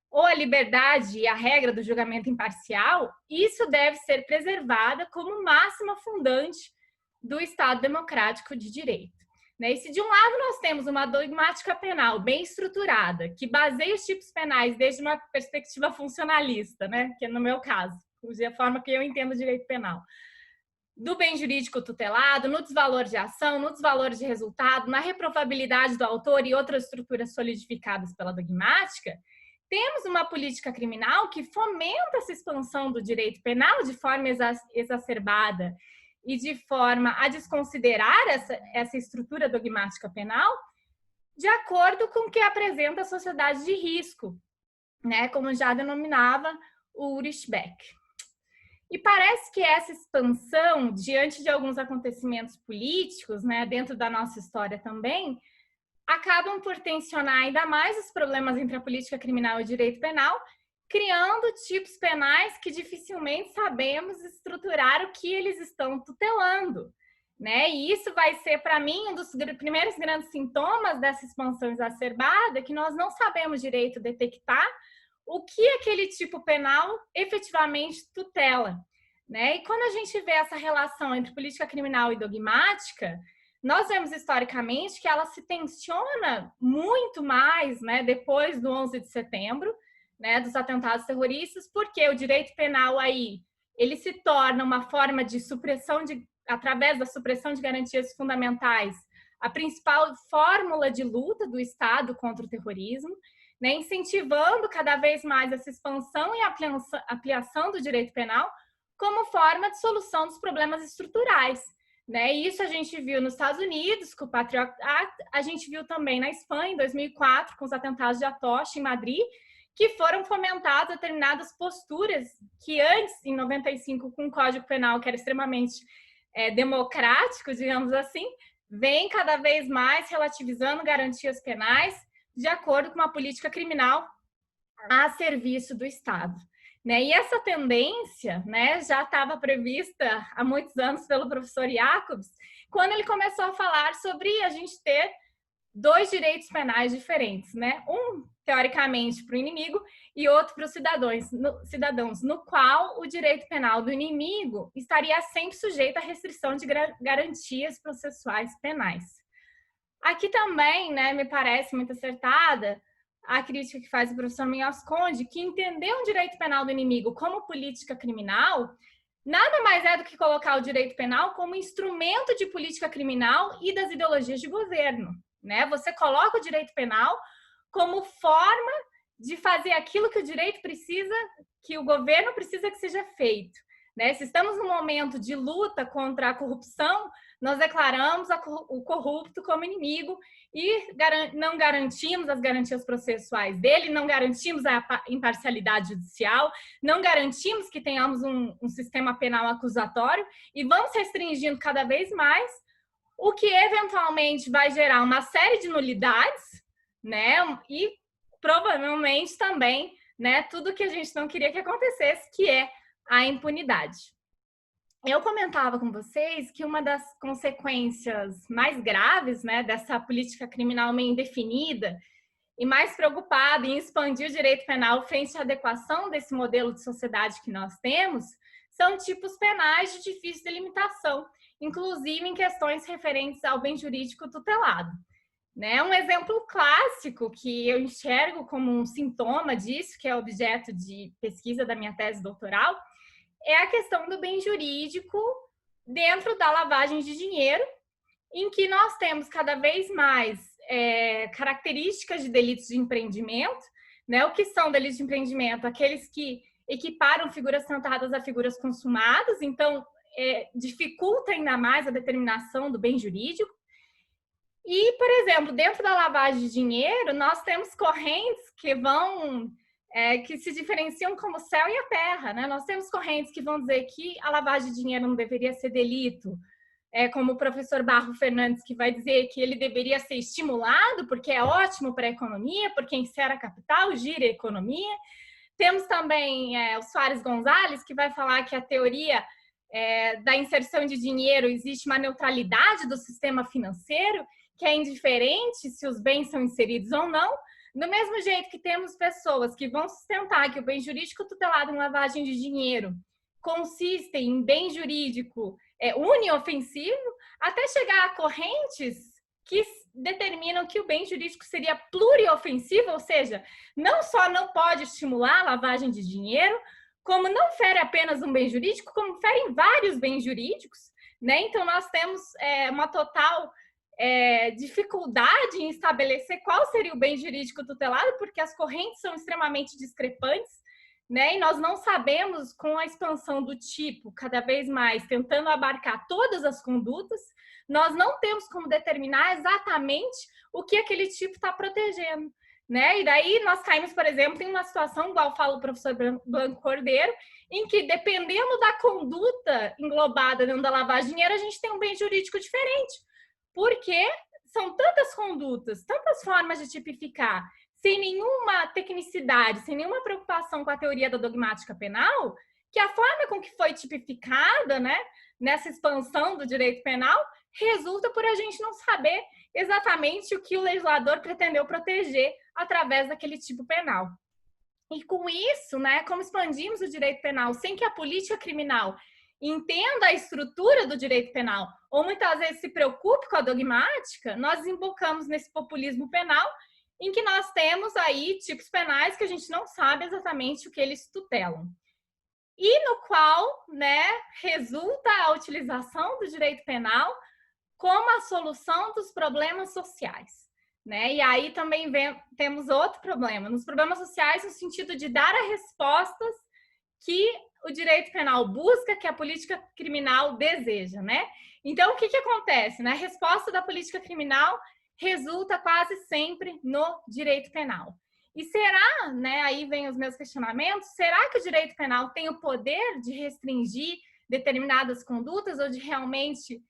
ou a liberdade e a regra do julgamento imparcial, isso deve ser preservada como máxima fundante do Estado Democrático de Direito, né? E se de um lado nós temos uma dogmática penal bem estruturada, que baseia os tipos penais desde uma perspectiva funcionalista, né? Que é no meu caso, a forma que eu entendo o direito penal, do bem jurídico tutelado, no desvalor de ação, no desvalor de resultado, na reprovabilidade do autor e outras estruturas solidificadas pela dogmática, temos uma política criminal que fomenta essa expansão do direito penal de forma exacerbada e de forma a desconsiderar essa estrutura dogmática penal de acordo com o que apresenta a sociedade de risco, né? Como já denominava o Ulrich Beck. E parece que essa expansão, diante de alguns acontecimentos políticos, né, dentro da nossa história também, acabam por tensionar ainda mais os problemas entre a política criminal e o direito penal, criando tipos penais que dificilmente sabemos estruturar o que eles estão tutelando, né? E isso vai ser, para mim, um dos primeiros grandes sintomas dessa expansão exacerbada, que nós não sabemos direito detectar o que aquele tipo penal efetivamente tutela, né? E quando a gente vê essa relação entre política criminal e dogmática, nós vemos historicamente que ela se tensiona muito mais, né, depois do 11 de setembro, né, dos atentados terroristas, porque o direito penal aí, ele se torna uma forma de supressão, através da supressão de garantias fundamentais, a principal fórmula de luta do Estado contra o terrorismo, né, incentivando cada vez mais essa expansão e ampliação do direito penal como forma de solução dos problemas estruturais, né? E isso a gente viu nos Estados Unidos com o Patriot Act, a gente viu também na Espanha em 2004 com os atentados de Atocha em Madrid, que foram fomentadas determinadas posturas que antes, em 95, com o Código Penal, que era extremamente democrático, digamos assim, vem cada vez mais relativizando garantias penais de acordo com uma política criminal a serviço do Estado, né? E essa tendência, né, já estava prevista há muitos anos pelo professor Jacobs, quando ele começou a falar sobre a gente ter 2 direitos penais diferentes, né? Um, teoricamente, para o inimigo e outro para os cidadãos, no qual o direito penal do inimigo estaria sempre sujeito à restrição de garantias processuais penais. Aqui também, né, me parece muito acertada a crítica que faz o professor Minhoz Conde, que entender o direito penal do inimigo como política criminal nada mais é do que colocar o direito penal como instrumento de política criminal e das ideologias de governo, né? Você coloca o direito penal como forma de fazer aquilo que o direito precisa, que o governo precisa que seja feito, né? Se estamos num momento de luta contra a corrupção, nós declaramos o corrupto como inimigo e não garantimos as garantias processuais dele, não garantimos a imparcialidade judicial, não garantimos que tenhamos um sistema penal acusatório e vamos restringindo cada vez mais o que eventualmente vai gerar uma série de nulidades, né? E provavelmente também, né, tudo que a gente não queria que acontecesse, que é a impunidade. Eu comentava com vocês que uma das consequências mais graves, né, dessa política criminal meio indefinida e mais preocupada em expandir o direito penal frente à adequação desse modelo de sociedade que nós temos, são tipos penais de difícil delimitação, inclusive em questões referentes ao bem jurídico tutelado. Né? Um exemplo clássico que eu enxergo como um sintoma disso, que é objeto de pesquisa da minha tese doutoral, é a questão do bem jurídico dentro da lavagem de dinheiro, em que nós temos cada vez mais características de delitos de empreendimento, né? O que são delitos de empreendimento? Aqueles que equiparam figuras tentadas a figuras consumadas, então dificulta ainda mais a determinação do bem jurídico. E, por exemplo, dentro da lavagem de dinheiro, nós temos correntes que vão que se diferenciam como o céu e a terra, né? Nós temos correntes que vão dizer que a lavagem de dinheiro não deveria ser delito, como o professor Barro Fernandes, que vai dizer que ele deveria ser estimulado porque é ótimo para a economia, porque insere a capital, gira a economia. Temos também o Soares Gonzalez, que vai falar que a teoria da inserção de dinheiro existe uma neutralidade do sistema financeiro, que é indiferente se os bens são inseridos ou não. Do mesmo jeito que temos pessoas que vão sustentar que o bem jurídico tutelado em lavagem de dinheiro consiste em bem jurídico uniofensivo, até chegar a correntes que determinam que o bem jurídico seria pluriofensivo, ou seja, não só não pode estimular a lavagem de dinheiro, como não fere apenas um bem jurídico, como ferem vários bens jurídicos, né? Então, nós temos uma total dificuldade em estabelecer qual seria o bem jurídico tutelado, porque as correntes são extremamente discrepantes, né? E nós não sabemos, com a expansão do tipo, cada vez mais, tentando abarcar todas as condutas, nós não temos como determinar exatamente o que aquele tipo está protegendo, né? E daí nós caímos, por exemplo, em uma situação, igual fala o professor Blanco Cordeiro, em que, dependendo da conduta englobada dentro da lavagem de dinheiro, a gente tem um bem jurídico diferente, porque são tantas condutas, tantas formas de tipificar, sem nenhuma tecnicidade, sem nenhuma preocupação com a teoria da dogmática penal, que a forma com que foi tipificada, né, nessa expansão do direito penal, resulta por a gente não saber exatamente o que o legislador pretendeu proteger através daquele tipo penal. E com isso, né, como expandimos o direito penal sem que a política criminal entenda a estrutura do direito penal, ou muitas vezes se preocupe com a dogmática, nós desembocamos nesse populismo penal, em que nós temos aí tipos penais que a gente não sabe exatamente o que eles tutelam. E no qual, né, resulta a utilização do direito penal como a solução dos problemas sociais, né? E aí também temos outro problema, nos problemas sociais, no sentido de dar as respostas que o direito penal busca, que a política criminal deseja, né? Então, o que acontece, né? A resposta da política criminal resulta quase sempre no direito penal. E será, né, aí vem os meus questionamentos, será que o direito penal tem o poder de restringir determinadas condutas ou de realmente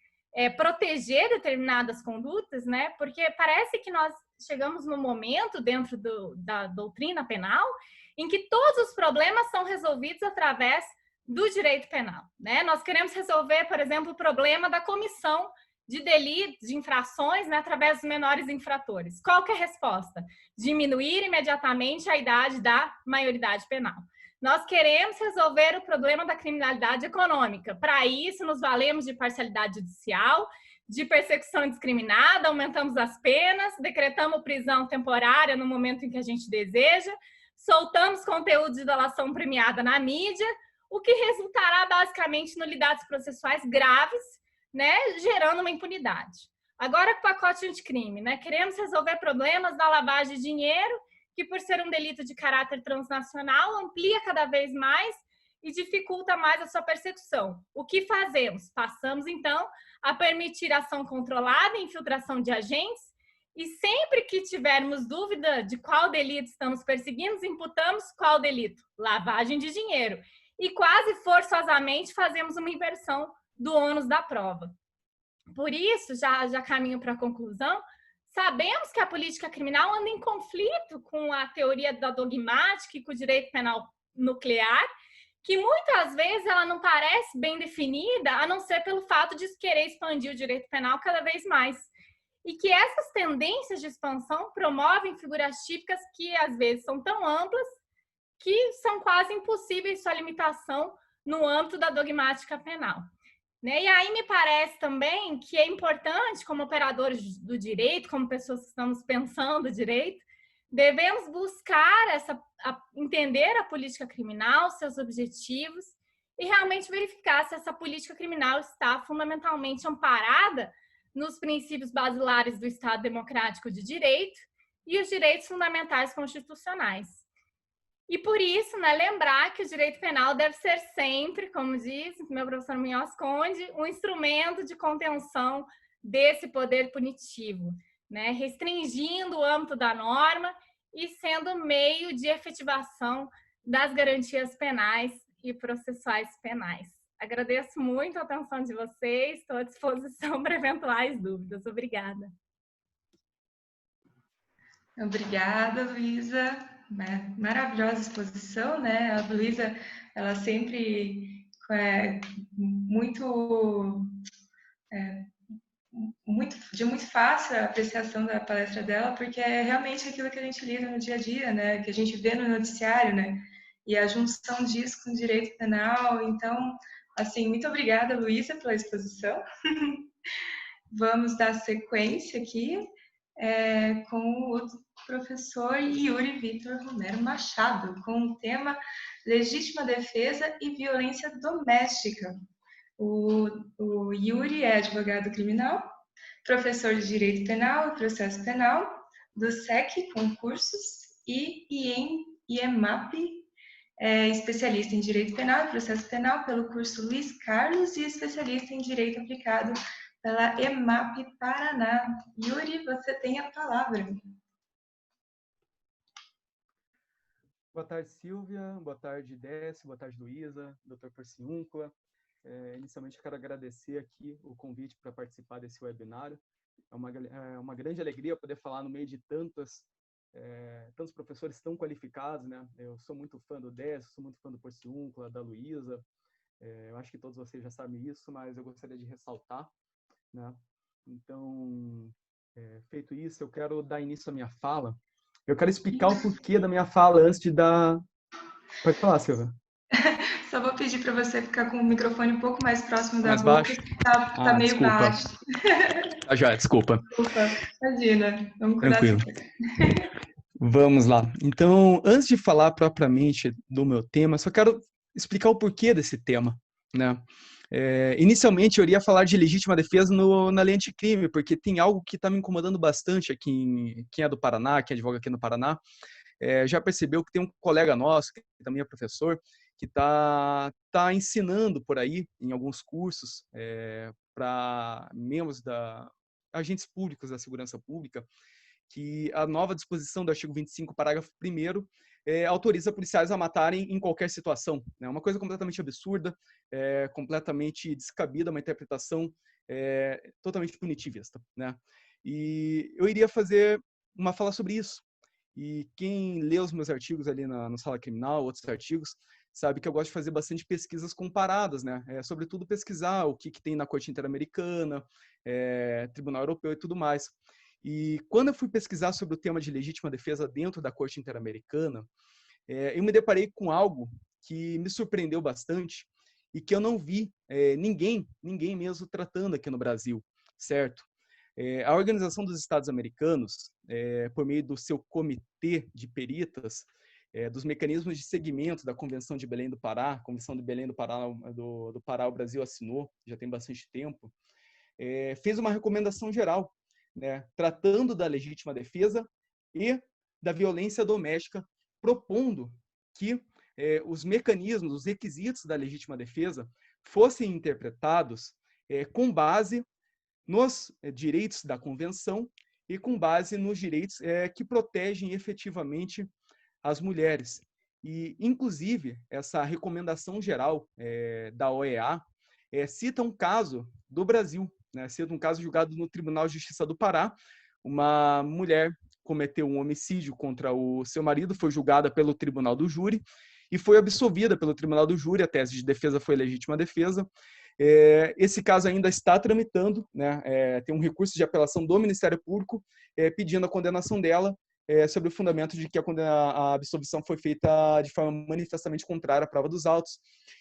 proteger determinadas condutas, né? Porque parece que nós chegamos no momento dentro da doutrina penal em que todos os problemas são resolvidos através do direito penal, né? Nós queremos resolver, por exemplo, o problema da comissão de delitos, de infrações, né, através dos menores infratores. Qual que é a resposta? Diminuir imediatamente a idade da maioridade penal. Nós queremos resolver o problema da criminalidade econômica. Para isso, nos valemos de parcialidade judicial, de persecução indiscriminada, aumentamos as penas, decretamos prisão temporária no momento em que a gente deseja, soltamos conteúdo de delação premiada na mídia, o que resultará basicamente em nulidades processuais graves, né, gerando uma impunidade. Agora, com o pacote anticrime, né, queremos resolver problemas da lavagem de dinheiro, que por ser um delito de caráter transnacional, amplia cada vez mais e dificulta mais a sua persecução. O que fazemos? Passamos, então, a permitir ação controlada e infiltração de agentes, e sempre que tivermos dúvida de qual delito estamos perseguindo, imputamos qual delito? Lavagem de dinheiro. E quase forçosamente fazemos uma inversão do ônus da prova. Por isso, já caminho para a conclusão, sabemos que a política criminal anda em conflito com a teoria da dogmática e com o direito penal nuclear, que muitas vezes ela não parece bem definida, a não ser pelo fato de querer expandir o direito penal cada vez mais. E que essas tendências de expansão promovem figuras típicas que, às vezes, são tão amplas que são quase impossíveis sua limitação no âmbito da dogmática penal. E aí me parece também que é importante, como operadores do direito, como pessoas que estamos pensando direito, devemos buscar entender a política criminal, seus objetivos, e realmente verificar se essa política criminal está fundamentalmente amparada nos princípios basilares do Estado Democrático de Direito e os direitos fundamentais constitucionais. E por isso, lembrar que o direito penal deve ser sempre, como diz meu professor Munhoz Conde, um instrumento de contenção desse poder punitivo, restringindo o âmbito da norma e sendo meio de efetivação das garantias penais e processuais penais. Agradeço muito a atenção de vocês, estou à disposição para eventuais dúvidas. Obrigada. Obrigada, Luísa. Maravilhosa exposição, né? A Luísa, ela sempre de muito fácil a apreciação da palestra dela, porque é realmente aquilo que a gente lida no dia a dia, né? Que a gente vê no noticiário, né? E a junção disso com o direito penal. Então, assim, muito obrigada, Luísa, pela exposição. Vamos dar sequência aqui com o professor Yuri Vitor Romero Machado, com o tema Legítima Defesa e Violência Doméstica. O Yuri é advogado criminal, professor de Direito Penal e Processo Penal, do SEC Concursos e IEMAP, especialista em Direito Penal e Processo Penal pelo curso Luiz Carlos e especialista em Direito Aplicado pela EMAP Paraná. Yuri, você tem a palavra. Boa tarde, Silvia. Boa tarde, Décio. Boa tarde, Luísa, Dr. Porciúncula. Inicialmente, eu quero agradecer aqui o convite para participar desse webinário. É uma grande alegria poder falar no meio de tantos professores tão qualificados, né? Eu sou muito fã do Décio, sou muito fã do Porciúncula, da Luísa. Eu acho que todos vocês já sabem isso, mas eu gostaria de ressaltar, né? Então, feito isso, eu quero dar início à minha fala. Eu quero explicar o porquê da minha fala antes de dar... Pode falar, Silvia. Só vou pedir para você ficar com o microfone um pouco mais próximo da mais boca. Baixo? Tá meio desculpa. baixo. Já, desculpa. Desculpa, imagina. Vamos cuidar. Tranquilo. Vamos lá. Então, antes de falar propriamente do meu tema, só quero explicar o porquê desse tema, né? Inicialmente, eu iria falar de legítima defesa na lei anticrime, porque tem algo que está me incomodando bastante aqui, quem é do Paraná, quem advoga aqui no Paraná, já percebeu que tem um colega nosso, que também é professor, que está ensinando por aí, em alguns cursos, para membros agentes públicos da segurança pública, que a nova disposição do artigo 25, parágrafo 1º, autoriza policiais a matarem em qualquer situação. É uma coisa completamente absurda, completamente descabida, uma interpretação totalmente punitivista, né? E eu iria fazer uma fala sobre isso. E quem lê os meus artigos ali no Sala Criminal, outros artigos, sabe que eu gosto de fazer bastante pesquisas comparadas, né? Sobretudo pesquisar o que tem na Corte Interamericana, Tribunal Europeu e tudo mais. E quando eu fui pesquisar sobre o tema de legítima defesa dentro da Corte Interamericana, eu me deparei com algo que me surpreendeu bastante e que eu não vi ninguém mesmo tratando aqui no Brasil, certo? A Organização dos Estados Americanos, por meio do seu comitê de peritas, dos mecanismos de segmento da Convenção de Belém do Pará, a Convenção de Belém do Pará, o Brasil assinou, já tem bastante tempo, fez uma recomendação geral, né, tratando da legítima defesa e da violência doméstica, propondo que os mecanismos, os requisitos da legítima defesa fossem interpretados com base nos direitos da Convenção e com base nos direitos que protegem efetivamente as mulheres. E, inclusive, essa recomendação geral da OEA cita um caso do Brasil, né? Cito um caso julgado no Tribunal de Justiça do Pará. Uma mulher cometeu um homicídio contra o seu marido, foi julgada pelo Tribunal do Júri e foi absolvida pelo Tribunal do Júri. A tese de defesa foi legítima defesa. Esse caso ainda está tramitando, né? Tem um recurso de apelação do Ministério Público pedindo a condenação dela, sobre o fundamento de que a absolvição foi feita de forma manifestamente contrária à prova dos autos.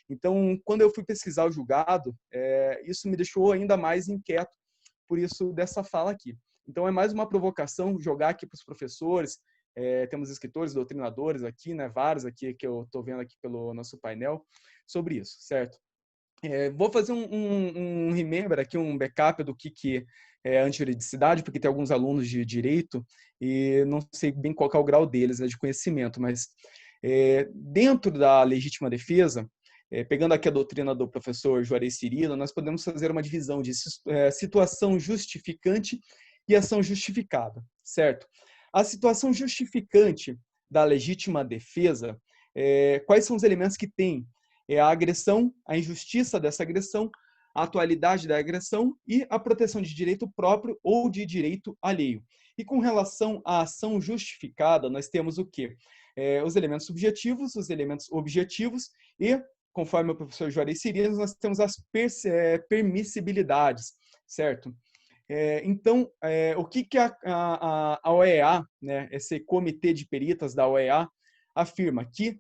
Então, quando eu fui pesquisar o julgado, isso me deixou ainda mais inquieto, por isso dessa fala aqui. Então, é mais uma provocação jogar aqui para os professores. Temos escritores, doutrinadores aqui, né, vários aqui que eu estou vendo aqui pelo nosso painel, sobre isso, certo? Vou fazer um remember aqui, um backup do que é antijuridicidade, porque tem alguns alunos de direito e não sei bem qual que é o grau deles, né, de conhecimento, mas dentro da legítima defesa, pegando aqui a doutrina do professor Juarez Cirilo, nós podemos fazer uma divisão de situação justificante e ação justificada, certo? A situação justificante da legítima defesa, quais são os elementos que tem? A agressão, a injustiça dessa agressão, a atualidade da agressão e a proteção de direito próprio ou de direito alheio. E com relação à ação justificada, nós temos o quê? Os elementos subjetivos, os elementos objetivos e, conforme o professor Juarez Cirilo, nós temos as permissibilidades, certo? Então, o que a OEA, né, esse comitê de peritas da OEA, afirma? Que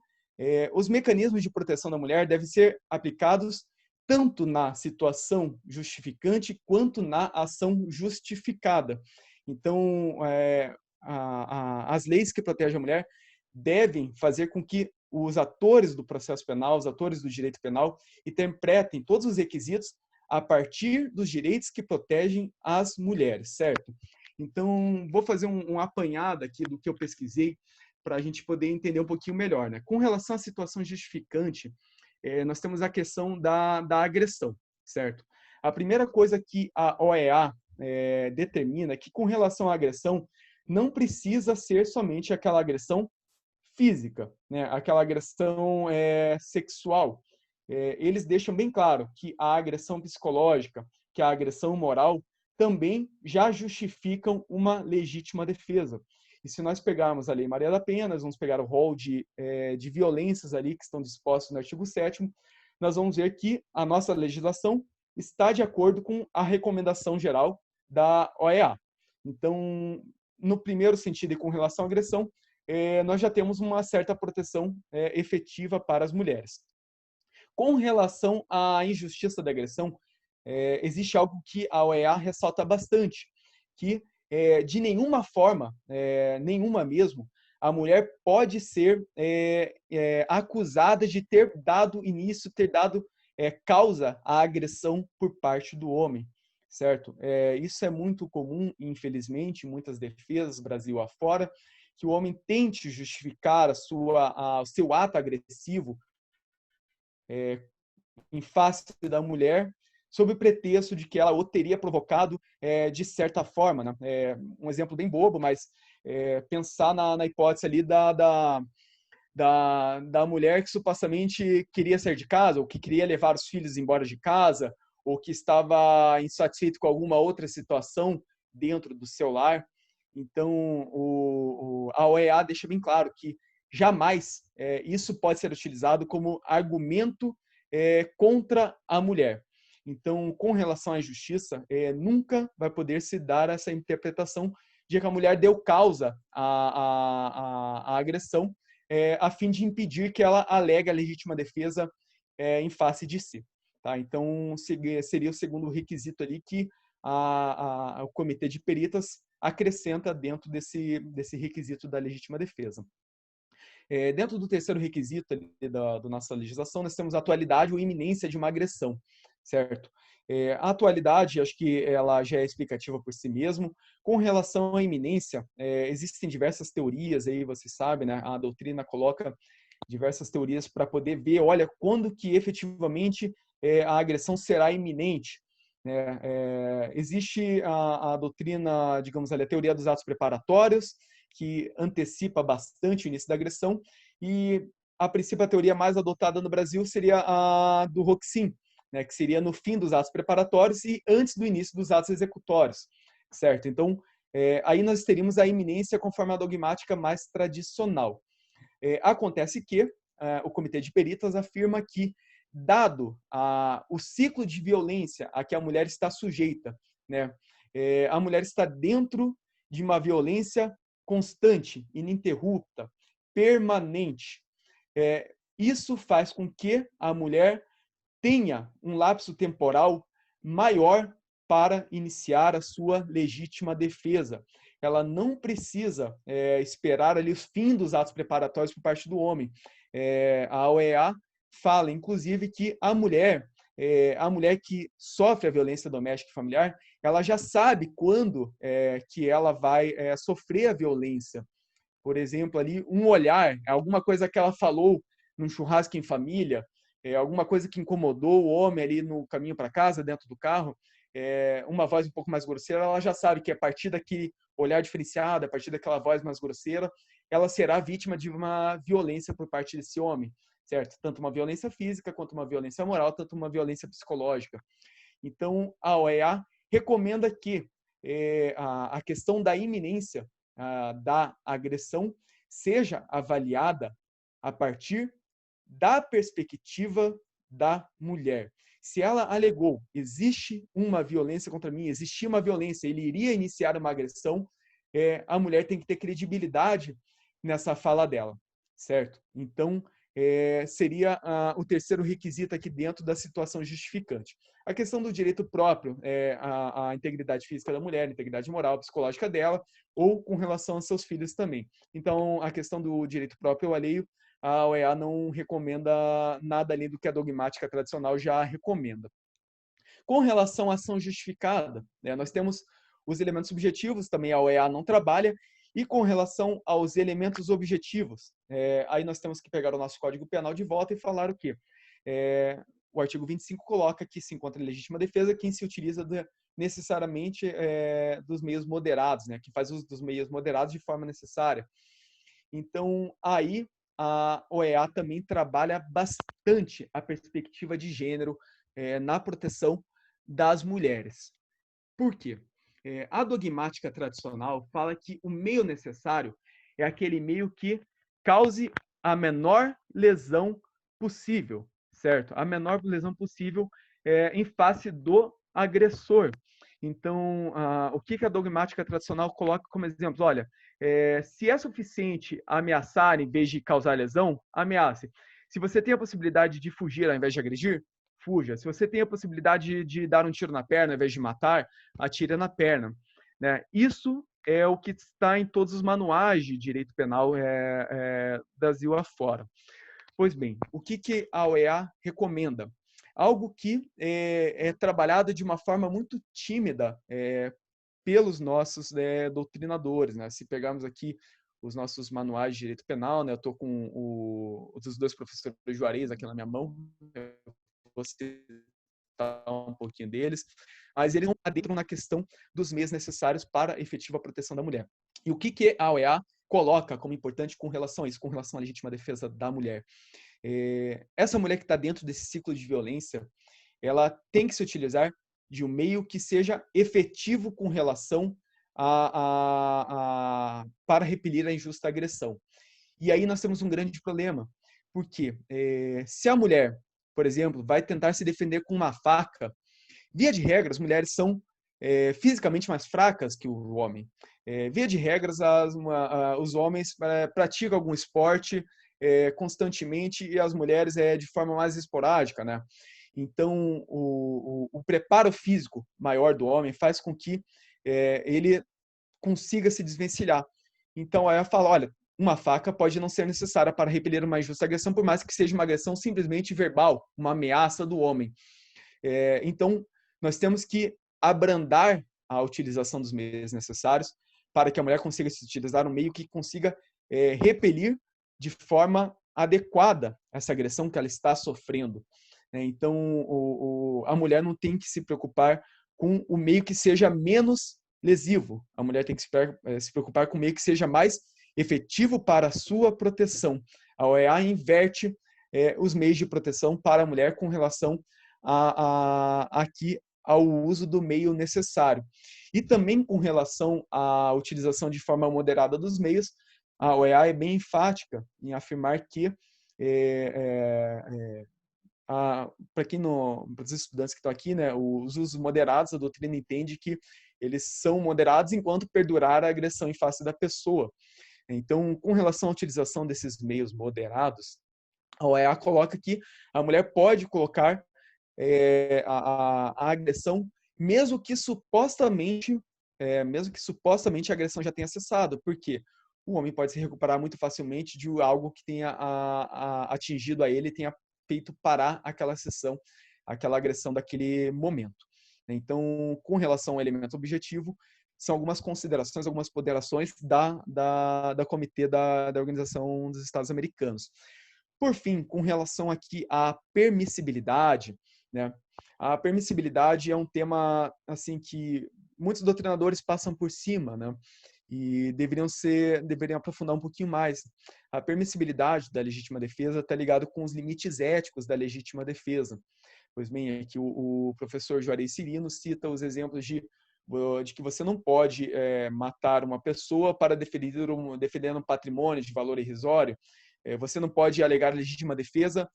os mecanismos de proteção da mulher devem ser aplicados tanto na situação justificante quanto na ação justificada. Então, as leis que protegem a mulher devem fazer com que os atores do processo penal, os atores do direito penal, interpretem todos os requisitos a partir dos direitos que protegem as mulheres, certo? Então, vou fazer um apanhado aqui do que eu pesquisei para a gente poder entender um pouquinho melhor, né? Com relação à situação justificante, nós temos a questão da agressão, certo? A primeira coisa que a OEA determina é que, com relação à agressão, não precisa ser somente aquela agressão física, né? Aquela agressão sexual. Eles deixam bem claro que a agressão psicológica, que a agressão moral, também já justificam uma legítima defesa. E se nós pegarmos a Lei Maria da Penha, nós vamos pegar o rol de violências ali que estão dispostos no artigo 7º, nós vamos ver que a nossa legislação está de acordo com a recomendação geral da OEA. Então, no primeiro sentido e com relação à agressão, nós já temos uma certa proteção efetiva para as mulheres. Com relação à injustiça da agressão, existe algo que a OEA ressalta bastante, que de nenhuma forma, nenhuma mesmo, a mulher pode ser acusada de ter dado início, ter dado causa à agressão por parte do homem, certo? Isso é muito comum, infelizmente, em muitas defesas, Brasil afora, que o homem tente justificar o seu ato agressivo em face da mulher, sob o pretexto de que ela o teria provocado de certa forma, né? Um exemplo bem bobo, mas pensar na hipótese ali da mulher que supostamente queria sair de casa, ou que queria levar os filhos embora de casa, ou que estava insatisfeito com alguma outra situação dentro do seu lar. Então, a OEA deixa bem claro que jamais isso pode ser utilizado como argumento contra a mulher. Então, com relação à injustiça, nunca vai poder se dar essa interpretação de que a mulher deu causa à agressão, a fim de impedir que ela alegue a legítima defesa em face de si. Tá? Então, seria o segundo requisito ali que o Comitê de Peritas acrescenta dentro desse requisito da legítima defesa. Dentro do terceiro requisito da nossa legislação, nós temos a atualidade ou iminência de uma agressão, certo? A atualidade, acho que ela já é explicativa por si mesmo. Com relação à iminência, existem diversas teorias aí, você sabe, né? A doutrina coloca diversas teorias para poder ver, olha, quando que efetivamente a agressão será iminente. Existe a doutrina, digamos ali, a teoria dos atos preparatórios, que antecipa bastante o início da agressão, e a princípio a teoria mais adotada no Brasil seria a do Roxin, né, que seria no fim dos atos preparatórios e antes do início dos atos executórios, certo? Então, aí nós teríamos a iminência conforme a dogmática mais tradicional. Acontece que o Comitê de Peritas afirma que, dado o ciclo de violência a que a mulher está sujeita, né, a mulher está dentro de uma violência constante, ininterrupta, permanente. Isso faz com que a mulher tenha um lapso temporal maior para iniciar a sua legítima defesa. Ela não precisa esperar ali o fim dos atos preparatórios por parte do homem. A OEA fala, inclusive, que a mulher que sofre a violência doméstica e familiar, ela já sabe quando que ela vai sofrer a violência. Por exemplo, ali um olhar, alguma coisa que ela falou num churrasco em família, alguma coisa que incomodou o homem ali no caminho para casa, dentro do carro, uma voz um pouco mais grosseira, ela já sabe que a partir daquele olhar diferenciado, a partir daquela voz mais grosseira, ela será vítima de uma violência por parte desse homem, certo? Tanto uma violência física, quanto uma violência moral, tanto uma violência psicológica. Então, a OEA recomenda que a questão da iminência da agressão seja avaliada a partir da perspectiva da mulher. Se ela alegou, existe uma violência contra mim, existia uma violência, ele iria iniciar uma agressão, a mulher tem que ter credibilidade nessa fala dela, certo? Então, seria o terceiro requisito aqui dentro da situação justificante. A questão do direito próprio, a integridade física da mulher, a integridade moral, psicológica dela, ou com relação aos seus filhos também. Então, a questão do direito próprio ou alheio, a OEA não recomenda nada além do que a dogmática tradicional já recomenda. Com relação à ação justificada, nós temos os elementos subjetivos, também a OEA não trabalha, e com relação aos elementos objetivos, aí nós temos que pegar o nosso Código Penal de volta e falar o quê? O artigo 25 coloca que se encontra em legítima defesa quem se utiliza necessariamente dos meios moderados, né? Que faz uso dos meios moderados de forma necessária. Então, aí a OEA também trabalha bastante a perspectiva de gênero na proteção das mulheres. Por quê? A dogmática tradicional fala que o meio necessário é aquele meio que cause a menor lesão possível, certo? A menor lesão possível em face do agressor. Então, o que a dogmática tradicional coloca como exemplo? Olha, se é suficiente ameaçar em vez de causar lesão, ameace. Se você tem a possibilidade de fugir ao invés de agredir, fuja. Se você tem a possibilidade de dar um tiro na perna ao invés de matar, atire na perna. Né? Isso é o que está em todos os manuais de direito penal Brasil afora. Pois bem, o que a OEA recomenda? Algo que é trabalhado de uma forma muito tímida pelos nossos doutrinadores. Né? Se pegarmos aqui os nossos manuais de direito penal, né? Eu estou com os dois professores Juarez aqui na minha mão, vou citar um pouquinho deles, mas eles não adentram na questão dos meios necessários para a efetiva proteção da mulher. E o que a OEA coloca como importante com relação a isso, com relação à legítima defesa da mulher? Essa mulher que está dentro desse ciclo de violência, ela tem que se utilizar de um meio que seja efetivo com relação para repelir a injusta agressão. E aí nós temos um grande problema, porque se a mulher, por exemplo, vai tentar se defender com uma faca, via de regra, as mulheres são fisicamente mais fracas que o homem. Via de regra, os homens praticam algum esporte constantemente e as mulheres de forma mais esporádica, né? Então, o preparo físico maior do homem faz com que ele consiga se desvencilhar. Então, aí eu falo, olha, uma faca pode não ser necessária para repelir uma injusta agressão, por mais que seja uma agressão simplesmente verbal, uma ameaça do homem. Então, nós temos que abrandar a utilização dos meios necessários para que a mulher consiga se utilizar um meio que consiga repelir de forma adequada essa agressão que ela está sofrendo. Então, a mulher não tem que se preocupar com o meio que seja menos lesivo. A mulher tem que se preocupar com o meio que seja mais efetivo para a sua proteção. A OEA inverte os meios de proteção para a mulher com relação aqui ao uso do meio necessário. E também com relação à utilização de forma moderada dos meios, a OEA é bem enfática em afirmar que, para os estudantes que estão aqui, né, os usos moderados, a doutrina entende que eles são moderados enquanto perdurar a agressão em face da pessoa. Então, com relação à utilização desses meios moderados, a OEA coloca que a mulher pode colocar a agressão, mesmo que supostamente a agressão já tenha cessado, porque o homem pode se recuperar muito facilmente de algo que tenha atingido a ele, tenha feito parar aquela sessão, aquela agressão daquele momento. Então, com relação ao elemento objetivo, são algumas considerações, algumas ponderações da Comitê da Organização dos Estados Americanos. Por fim, com relação aqui à permissibilidade, né? A permissibilidade é um tema assim que muitos doutrinadores passam por cima, né? E deveriam aprofundar um pouquinho mais. A permissibilidade da legítima defesa está ligado com os limites éticos da legítima defesa. Pois bem, aqui o professor Juarez Cirino cita os exemplos de que você não pode matar uma pessoa para defender um patrimônio de valor irrisório. Você não pode alegar legítima defesa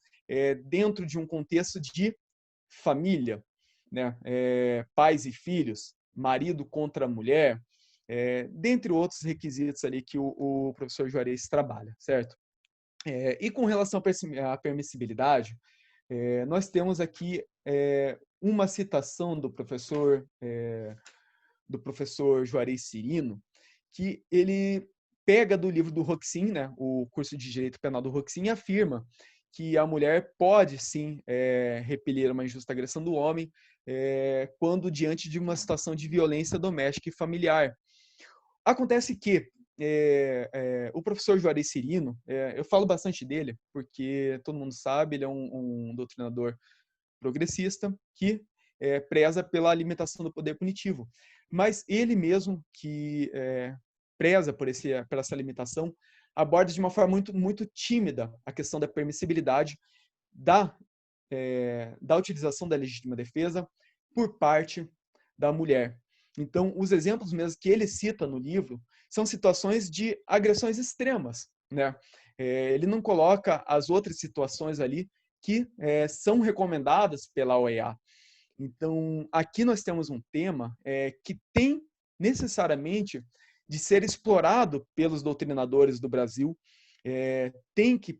dentro de um contexto de família, né? Pais e filhos, marido contra mulher, dentre outros requisitos ali que o professor Juarez trabalha, certo? E com relação à permissibilidade, nós temos aqui uma citação do professor Juarez Cirino, que ele pega do livro do Roxin, né, o curso de Direito Penal do Roxin, e afirma que a mulher pode, sim, repelir uma injusta agressão do homem quando diante de uma situação de violência doméstica e familiar. Acontece que o professor Juarez Cirino, eu falo bastante dele, porque todo mundo sabe, ele é um doutrinador progressista que preza pela limitação do poder punitivo. Mas ele mesmo, que preza por essa limitação, aborda de uma forma muito, muito tímida a questão da permissibilidade da utilização da legítima defesa por parte da mulher. Então, os exemplos mesmo que ele cita no livro são situações de agressões extremas, né? Ele não coloca as outras situações ali que são recomendadas pela OEA. Então, aqui nós temos um tema que tem necessariamente de ser explorado pelos doutrinadores do Brasil. Tem que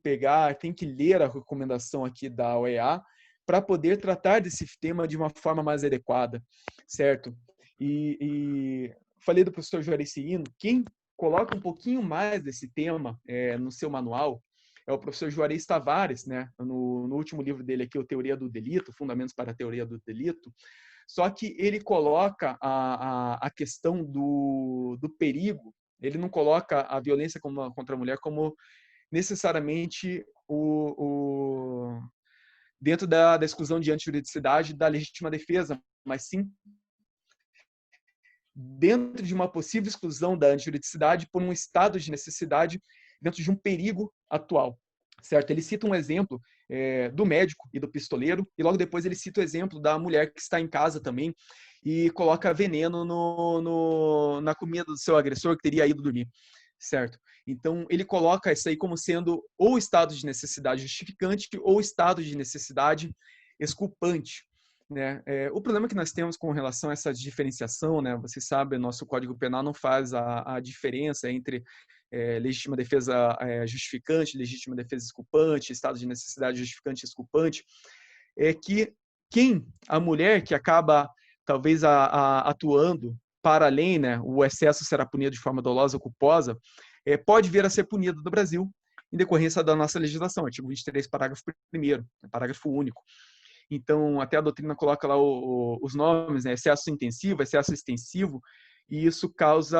ler a recomendação aqui da OEA para poder tratar desse tema de uma forma mais adequada, certo? E falei do professor Juarez Cirino, quem coloca um pouquinho mais desse tema no seu manual é o professor Juarez Tavares, né? No último livro dele aqui, o Teoria do Delito, Fundamentos para a Teoria do Delito. Só que ele coloca a questão do perigo, ele não coloca a violência contra a mulher como necessariamente dentro da exclusão de antijuridicidade da legítima defesa, mas sim dentro de uma possível exclusão da antijuridicidade por um estado de necessidade dentro de um perigo atual, certo? Ele cita um exemplo do médico e do pistoleiro, e logo depois ele cita o exemplo da mulher que está em casa também e coloca veneno na comida do seu agressor que teria ido dormir, certo? Então, ele coloca isso aí como sendo ou estado de necessidade justificante ou estado de necessidade exculpante, né? O problema que nós temos com relação a essa diferenciação, né? Você sabe, nosso Código Penal não faz a diferença entre legítima defesa justificante, legítima defesa exculpante, estado de necessidade justificante e exculpante, é que a mulher que acaba talvez atuando para além, né? O excesso será punido de forma dolosa ou culposa, pode vir a ser punida no Brasil em decorrência da nossa legislação, artigo 23, parágrafo 1º, parágrafo único. Então, até a doutrina coloca lá os nomes, né? Excesso intensivo, excesso extensivo, e isso causa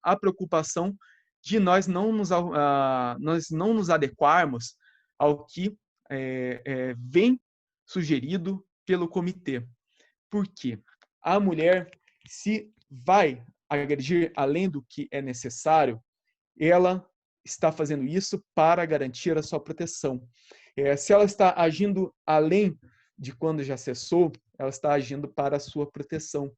a preocupação de nós não nos adequarmos ao que vem sugerido pelo comitê. Por quê? A mulher, se vai agredir além do que é necessário, ela está fazendo isso para garantir a sua proteção. Se ela está agindo além de quando já cessou, ela está agindo para a sua proteção.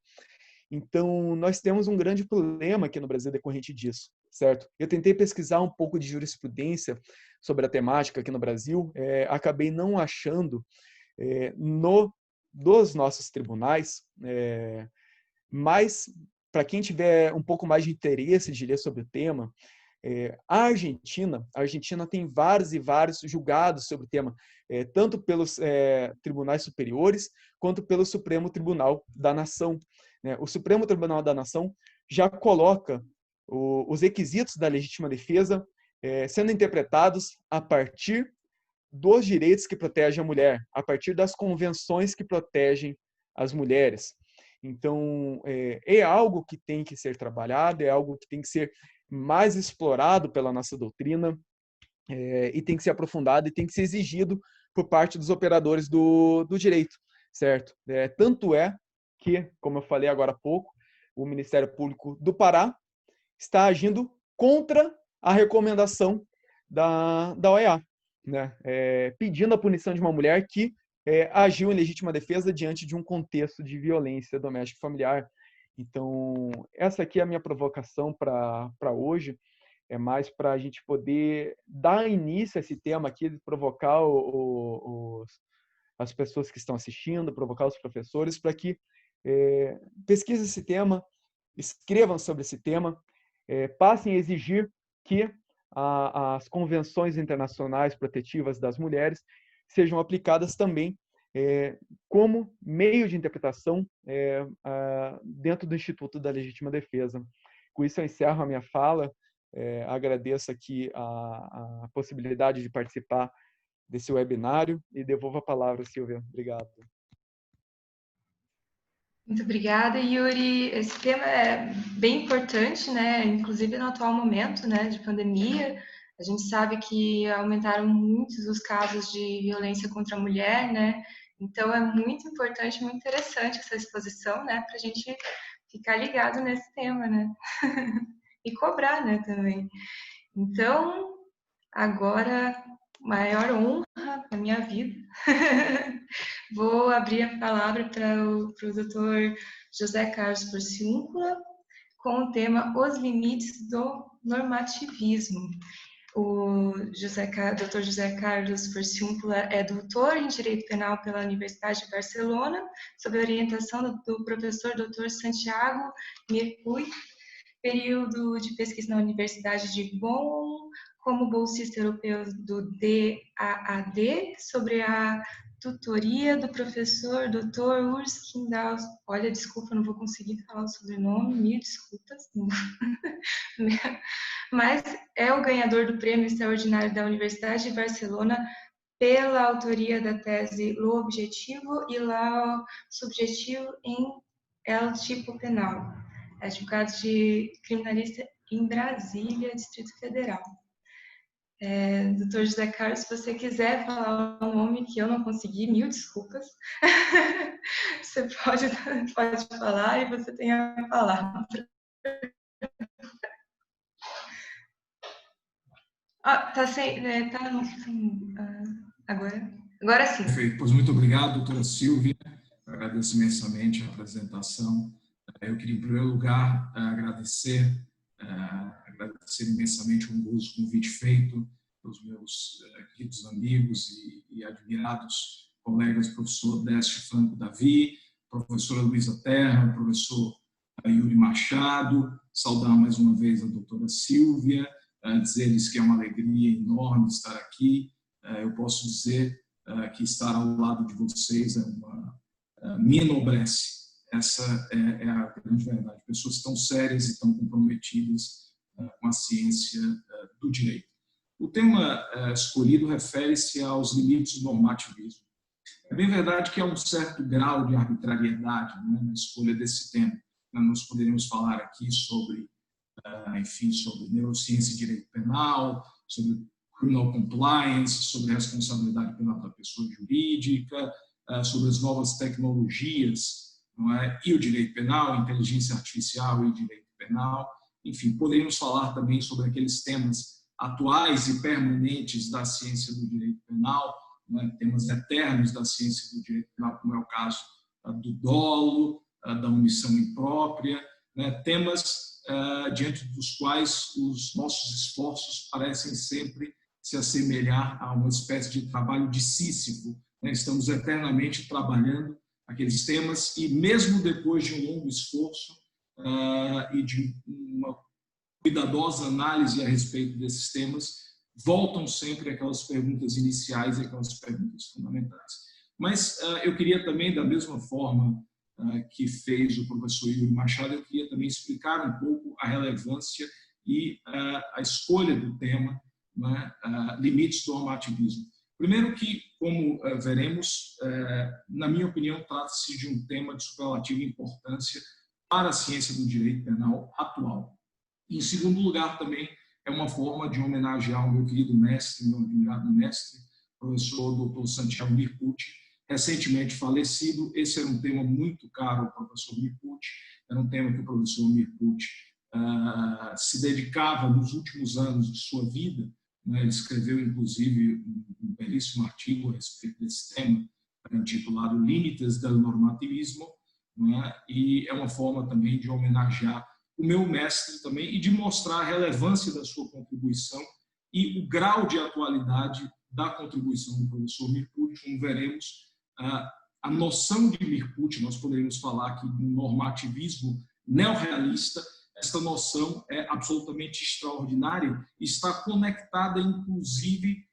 Então, nós temos um grande problema aqui no Brasil decorrente disso, certo? Eu tentei pesquisar um pouco de jurisprudência sobre a temática aqui no Brasil, acabei não achando dos nossos tribunais, mas para quem tiver um pouco mais de interesse de ler sobre o tema, a Argentina tem vários e vários julgados sobre o tema, tanto pelos tribunais superiores quanto pelo Supremo Tribunal da Nação. O Supremo Tribunal da Nação já coloca os requisitos da legítima defesa sendo interpretados a partir dos direitos que protegem a mulher, a partir das convenções que protegem as mulheres. Então, é algo que tem que ser trabalhado, é algo que tem que ser mais explorado pela nossa doutrina, e tem que ser aprofundado e tem que ser exigido por parte dos operadores do direito, certo? Tanto é que, como eu falei agora há pouco, o Ministério Público do Pará está agindo contra a recomendação da OEA, né? Pedindo a punição de uma mulher que agiu em legítima defesa diante de um contexto de violência doméstica e familiar. Então, essa aqui é a minha provocação para hoje, é mais para a gente poder dar início a esse tema aqui, provocar as pessoas que estão assistindo, provocar os professores para que pesquisem esse tema, escrevam sobre esse tema, passem a exigir que as convenções internacionais protetivas das mulheres sejam aplicadas também como meio de interpretação dentro do Instituto da Legítima Defesa. Com isso eu encerro a minha fala, agradeço aqui a possibilidade de participar desse webinário e devolvo a palavra, Silvia. Obrigado. Muito obrigada, Yuri. Esse tema é bem importante, né? Inclusive no atual momento, né, de pandemia. A gente sabe que aumentaram muitos os casos de violência contra a mulher, né? Então é muito importante, muito interessante essa exposição, né, para a gente ficar ligado nesse tema, né? E cobrar, né, também. Então, agora, maior honra da minha vida. Vou abrir a palavra para o Dr. José Carlos Porciúncula, com o tema Os Limites do Normativismo. O Dr. José Carlos Porciúncula é doutor em Direito Penal pela Universidade de Barcelona, sob a orientação do professor Dr. Santiago Mercury, período de pesquisa na Universidade de Bonn, como bolsista europeu do DAAD, sobre a tutoria do professor Dr. Urs Kindau. Olha, desculpa, não vou conseguir falar o sobrenome, mil desculpas. Mas é o ganhador do Prêmio Extraordinário da Universidade de Barcelona pela autoria da tese Lo Objetivo e Lo Subjetivo em El Tipo Penal. É advogado de criminalista em Brasília, Distrito Federal. Doutor José Carlos, se você quiser falar um nome que eu não consegui, mil desculpas. Você pode falar e você tem a palavra. Tá sem. Agora sim. Perfeito. Pois muito obrigado, doutora Silvia. Eu agradeço imensamente a apresentação. Eu queria, em primeiro lugar, agradecer imensamente o honroso convite feito pelos meus queridos amigos e admirados colegas, professor Décio Franco Davi, professora Luísa Terra, professor Yuri Machado, saudar mais uma vez a doutora Silvia, dizer-lhes que é uma alegria enorme estar aqui. Eu posso dizer que estar ao lado de vocês me enobrece. Essa é a grande verdade. Pessoas tão sérias e tão comprometidas com a ciência do direito. O tema escolhido refere-se aos limites do normativismo. É bem verdade que há um certo grau de arbitrariedade, né, na escolha desse tema. Nós poderíamos falar aqui sobre, sobre neurociência e direito penal, sobre criminal compliance, sobre responsabilidade penal da pessoa jurídica, sobre as novas tecnologias, não é? E o direito penal, inteligência artificial e direito penal. Enfim, poderíamos falar também sobre aqueles temas atuais e permanentes da ciência do direito penal, né, temas eternos da ciência do direito penal, como é o caso do dolo, da omissão imprópria, né, temas diante dos quais os nossos esforços parecem sempre se assemelhar a uma espécie de trabalho de Sísifo, né? Estamos eternamente trabalhando aqueles temas e mesmo depois de um longo esforço e de uma cuidadosa análise a respeito desses temas, voltam sempre aquelas perguntas iniciais e aquelas perguntas fundamentais. Mas eu queria também, da mesma forma que fez o professor Yuri Machado, eu queria também explicar um pouco a relevância e a escolha do tema, né, limites do normativismo. Primeiro que, como veremos, na minha opinião, trata-se de um tema de superlativa importância para a ciência do direito penal atual. E, em segundo lugar, também é uma forma de homenagear o meu querido mestre, meu admirado mestre, professor Dr. Santiago Mircucci, recentemente falecido. Esse era um tema muito caro ao professor Mircucci, era um tema que o professor Mircucci se dedicava nos últimos anos de sua vida, né? Ele escreveu, inclusive, um belíssimo artigo a respeito desse tema, intitulado Limites del Normativismo, né? E é uma forma também de homenagear o meu mestre também e de mostrar a relevância da sua contribuição e o grau de atualidade da contribuição do professor Mircucci. Como veremos, a noção de Mircucci, nós poderíamos falar aqui de um normativismo neorrealista. Esta noção é absolutamente extraordinária e está conectada, inclusive,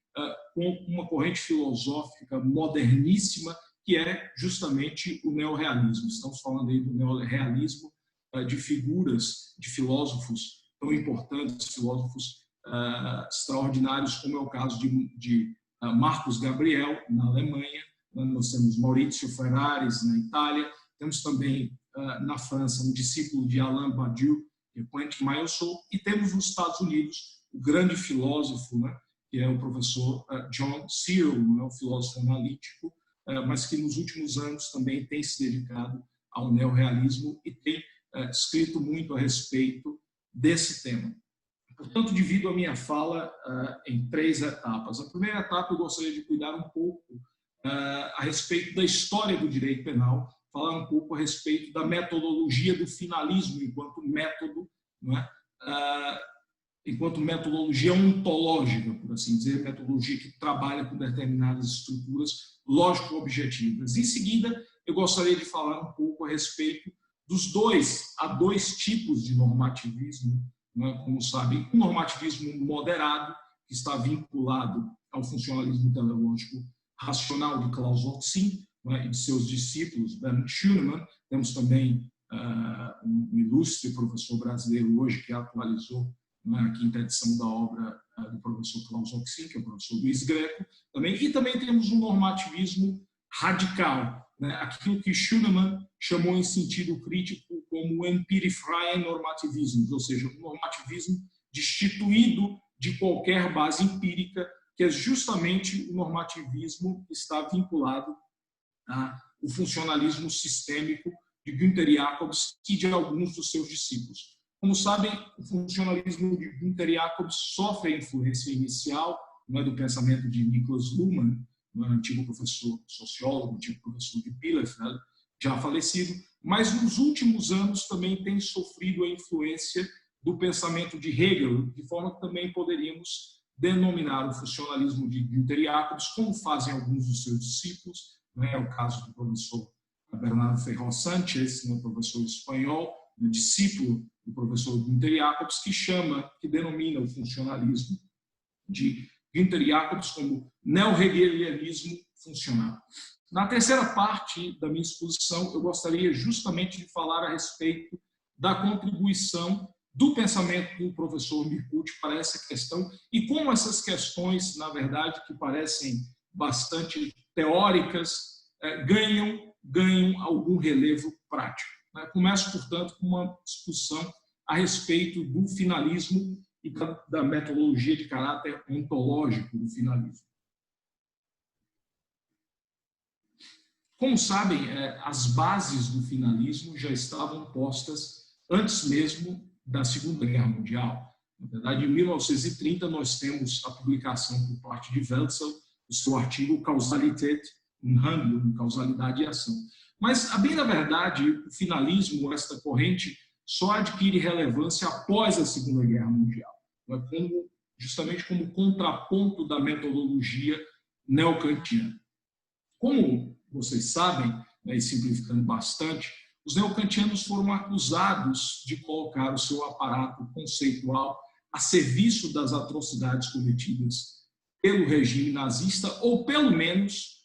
com uma corrente filosófica moderníssima, que é justamente o neorrealismo. Estamos falando aí do neorrealismo, de figuras, de filósofos tão importantes, filósofos extraordinários, como é o caso de Marcos Gabriel, na Alemanha. Nós temos Maurizio Ferraris, na Itália. Temos também, na França, um discípulo de Alain Badiou, que é Quentin Meilshaw, e temos nos Estados Unidos o grande filósofo, né, que é o professor John Searle, né, um filósofo analítico, mas que nos últimos anos também tem se dedicado ao neorrealismo e tem escrito muito a respeito desse tema. Portanto, divido a minha fala em 3 etapas. A primeira etapa eu gostaria de cuidar um pouco a respeito da história do direito penal, falar um pouco a respeito da metodologia do finalismo enquanto método, não é? Enquanto metodologia ontológica, por assim dizer, metodologia que trabalha com determinadas estruturas lógico-objetivas. Em seguida, eu gostaria de falar um pouco a respeito há dois tipos de normativismo, não é? Como sabem, um normativismo moderado, que está vinculado ao funcionalismo teleológico racional de Klaus Oxin, e de seus discípulos, Bernard Schunemann. Temos também um ilustre professor brasileiro hoje que atualizou a 5ª edição da obra do professor Klaus Oxin, que é o professor Luiz Greco, também. E também temos um normativismo radical, né? Aquilo que Schunemann chamou em sentido crítico como empirifreien normativismo, ou seja, um normativismo destituído de qualquer base empírica, que é justamente o normativismo que está vinculado o funcionalismo sistêmico de Günther Jacobs e de alguns dos seus discípulos. Como sabem, o funcionalismo de Günther Jacobs sofre a influência inicial, não é, do pensamento de Niklas Luhmann, antigo professor sociólogo, antigo professor de Bielefeld, já falecido, mas nos últimos anos também tem sofrido a influência do pensamento de Hegel, de forma que também poderíamos denominar o funcionalismo de Günther Jacobs, como fazem alguns dos seus discípulos. É o caso do professor Bernardo Ferrol Sánchez, professor espanhol, discípulo do professor Günther Jacobs, que denomina o funcionalismo de Günther Jacobs como neo-hegelianismo funcional. Na terceira parte da minha exposição, eu gostaria justamente de falar a respeito da contribuição do pensamento do professor Mircucci para essa questão e como essas questões, na verdade, que parecem bastante teóricas, ganham algum relevo prático. Começo, portanto, com uma discussão a respeito do finalismo e da metodologia de caráter ontológico do finalismo. Como sabem, as bases do finalismo já estavam postas antes mesmo da Segunda Guerra Mundial. Na verdade, em 1930, nós temos a publicação por parte de Welzel o seu artigo Causalität und Handlung, causalidade e ação. Mas, a bem da verdade, o finalismo, esta corrente, só adquire relevância após a Segunda Guerra Mundial, justamente como contraponto da metodologia neocantiana. Como vocês sabem, e simplificando bastante, os neocantianos foram acusados de colocar o seu aparato conceitual a serviço das atrocidades cometidas pelo regime nazista, ou pelo menos,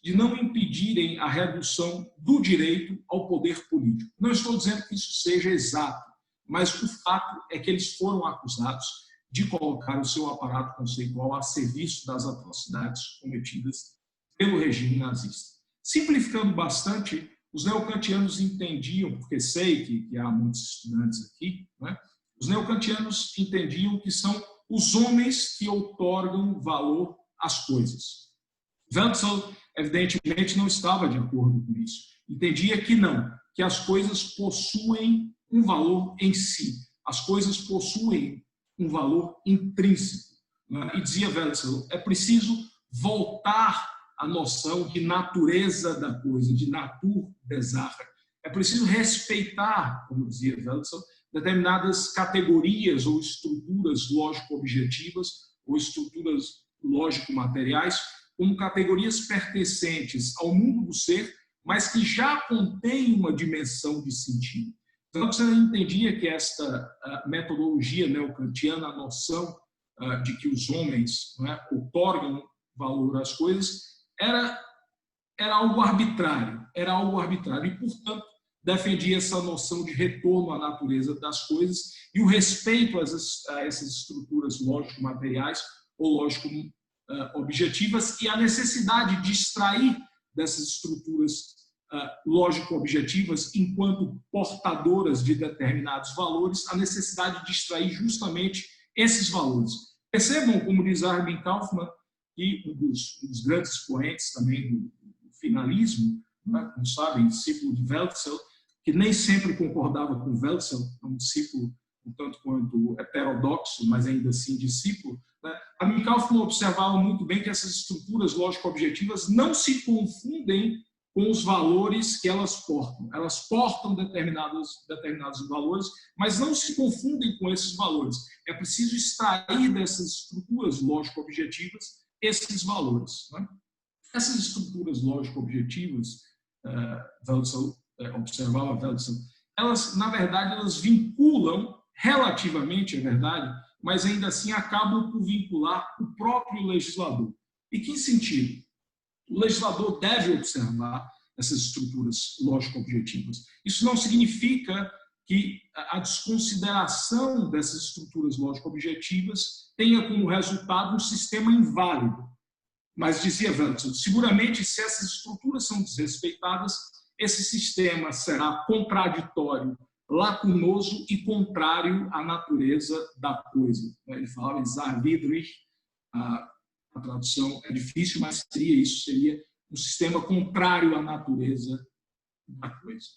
de não impedirem a redução do direito ao poder político. Não estou dizendo que isso seja exato, mas o fato é que eles foram acusados de colocar o seu aparato conceitual a serviço das atrocidades cometidas pelo regime nazista. Simplificando bastante, os neocantianos entendiam, porque sei que há muitos estudantes aqui, né? Os neocantianos entendiam que são os homens que outorgam valor às coisas. Wetzel, evidentemente, não estava de acordo com isso. Entendia que não, que as coisas possuem um valor em si. As coisas possuem um valor intrínseco. E dizia Wetzel, é preciso voltar à noção de natureza da coisa, de Natur der Sache. É preciso respeitar, como dizia Wetzel, determinadas categorias ou estruturas lógico-objetivas ou estruturas lógico-materiais como categorias pertencentes ao mundo do ser, mas que já contêm uma dimensão de sentido. Então, você entendia que esta metodologia neocantiana, a noção de que os homens, né, outorgam valor às coisas, era algo arbitrário, e, portanto, defendia essa noção de retorno à natureza das coisas e o respeito a essas estruturas lógico-materiais ou lógico-objetivas e a necessidade de extrair dessas estruturas lógico-objetivas, enquanto portadoras de determinados valores, a necessidade de extrair justamente esses valores. Percebam, como diz Armin Kaufmann, que um dos grandes expoentes também do finalismo, né, como sabem, discípulo de Wetzel, que nem sempre concordava com Wetzel, é um discípulo um tanto quanto heterodoxo, mas ainda assim discípulo, né? Armin Kaufmann observava muito bem que essas estruturas lógico-objetivas não se confundem com os valores que elas portam. Elas portam determinados valores, mas não se confundem com esses valores. É preciso extrair dessas estruturas lógico-objetivas esses valores, né? Essas estruturas lógico-objetivas, observava Wetzel, elas, na verdade, elas vinculam relativamente, é verdade, mas ainda assim acabam por vincular o próprio legislador. E que sentido? O legislador deve observar essas estruturas lógico-objetivas. Isso não significa que a desconsideração dessas estruturas lógico-objetivas tenha como resultado um sistema inválido. Mas, dizia Wetzel, seguramente, se essas estruturas são desrespeitadas, esse sistema será contraditório, lacunoso e contrário à natureza da coisa. Ele falava em Zarvidrich, a tradução é difícil, mas seria um sistema contrário à natureza da coisa.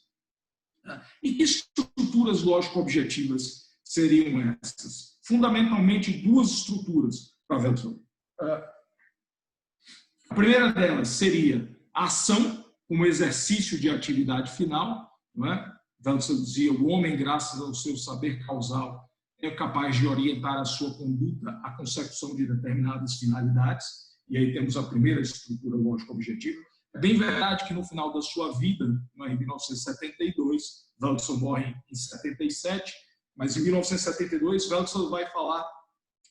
E que estruturas lógico-objetivas seriam essas? Fundamentalmente, duas estruturas para Wetzel. A primeira delas seria a ação como exercício de atividade final, não é? Wetzel dizia, o homem, graças ao seu saber causal, é capaz de orientar a sua conduta à consecução de determinadas finalidades, e aí temos a primeira estrutura lógico-objetiva. É bem verdade que no final da sua vida, em 1972, Wetzel morre em 77, mas em 1972 Wetzel vai falar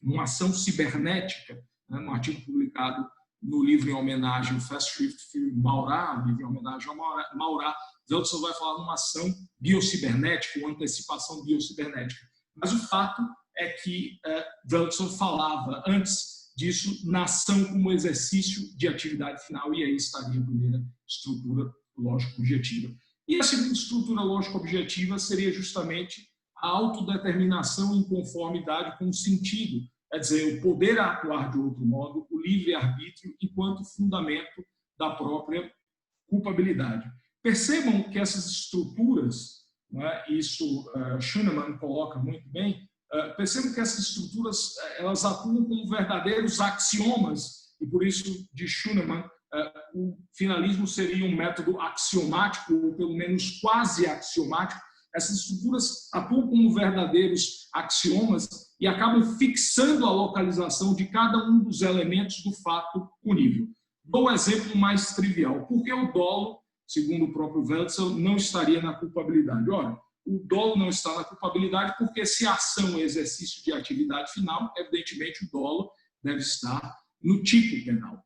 numa ação cibernética, né, num artigo publicado no livro em homenagem ao Festschrift für Maurras, livro em homenagem ao Maurras. Wetzel vai falar numa ação biocibernética, uma antecipação biocibernética. Mas o fato é que Wetzel falava antes disso na ação como exercício de atividade final, e aí estaria a primeira estrutura lógico-objetiva. E a segunda estrutura lógico-objetiva seria justamente a autodeterminação em conformidade com o sentido, quer dizer, o poder atuar de outro modo, o livre-arbítrio enquanto fundamento da própria culpabilidade. Percebam que essas estruturas, né, isso Schoenemann coloca muito bem, percebam que essas estruturas elas atuam como verdadeiros axiomas e por isso, de Schunemann, o finalismo seria um método axiomático, ou pelo menos quase axiomático. Essas estruturas atuam como verdadeiros axiomas e acabam fixando a localização de cada um dos elementos do fato punível. Dou um exemplo mais trivial. Por que o dolo, segundo o próprio Wälzer, não estaria na culpabilidade? Ora, o dolo não está na culpabilidade porque, se a ação é exercício de atividade final, evidentemente o dolo deve estar no tipo penal.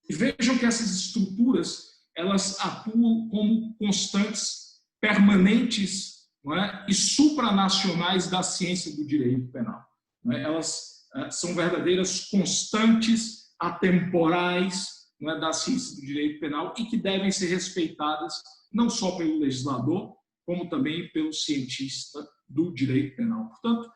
E vejam que essas estruturas, elas atuam como constantes permanentes, não é? E supranacionais da ciência do direito penal. Não é? Elas são verdadeiras constantes atemporais, não é? Da ciência do direito penal e que devem ser respeitadas não só pelo legislador, como também pelo cientista do direito penal. Portanto,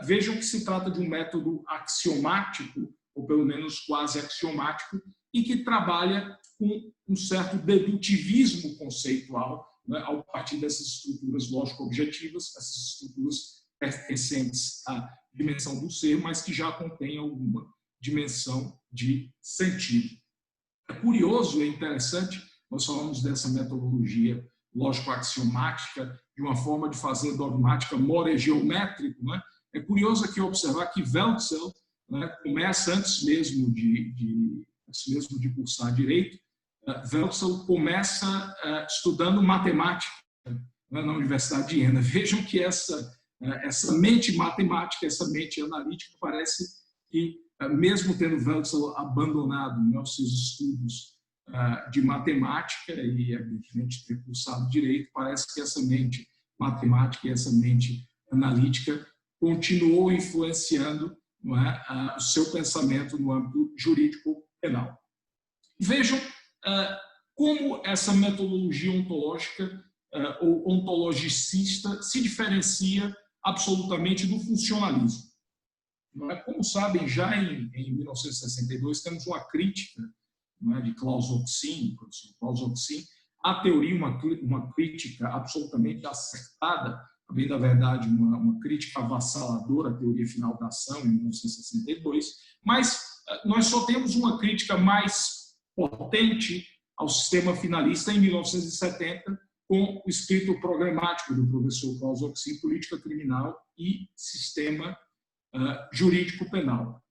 vejam que se trata de um método axiomático, ou pelo menos quase axiomático, e que trabalha com um certo dedutivismo conceitual, né, a partir dessas estruturas lógico-objetivas, essas estruturas pertencentes à dimensão do ser, mas que já contêm alguma dimensão de sentido. É curioso, é interessante, nós falamos dessa metodologia lógico-axiomática, de uma forma de fazer dogmática moregeométrica, né? É curioso aqui observar que Wälzer, né, começa antes mesmo de cursar direito, Wälzer começa estudando matemática, né, na Universidade de Jena. Vejam que essa mente matemática, essa mente analítica, parece que, mesmo tendo Wälzer abandonado, né, os seus estudos de matemática e, evidentemente, ter cursado direito, parece que essa mente matemática e essa mente analítica continuou influenciando, não é, o seu pensamento no âmbito jurídico penal. Vejam como essa metodologia ontológica ou ontologicista se diferencia absolutamente do funcionalismo. Como sabem, já em 1962 temos uma crítica, não é, de Klaus Oksin, professor Klaus Oksin, à teoria, uma crítica absolutamente acertada, bem da verdade, uma crítica avassaladora à teoria final da ação, em 1962, mas nós só temos uma crítica mais potente ao sistema finalista em 1970, com o escrito programático do professor Klaus Oksin, Política Criminal e Sistema Jurídico Penal.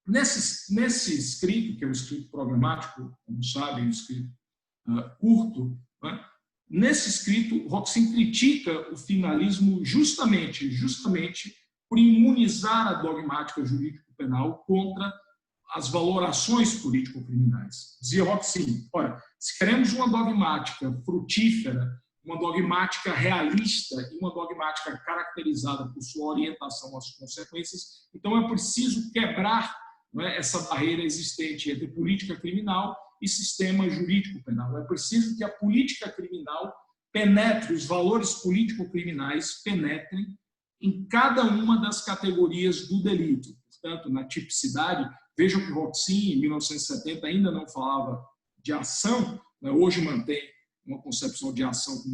Nesse escrito, que é o escrito programático, como sabem, um escrito curto, né? Nesse escrito, Oksin critica o finalismo justamente por imunizar a dogmática jurídico-penal contra as valorações político-criminais. Dizia Oksin, olha, se queremos uma dogmática frutífera, uma dogmática realista e uma dogmática caracterizada por sua orientação às consequências, então é preciso quebrar, não é, essa barreira existente entre política criminal e sistema jurídico penal. É preciso que a política criminal penetre, os valores político-criminais penetrem em cada uma das categorias do delito. Portanto, na tipicidade, vejam que Oksin, em 1970, ainda não falava de ação, né? Hoje mantém uma concepção de ação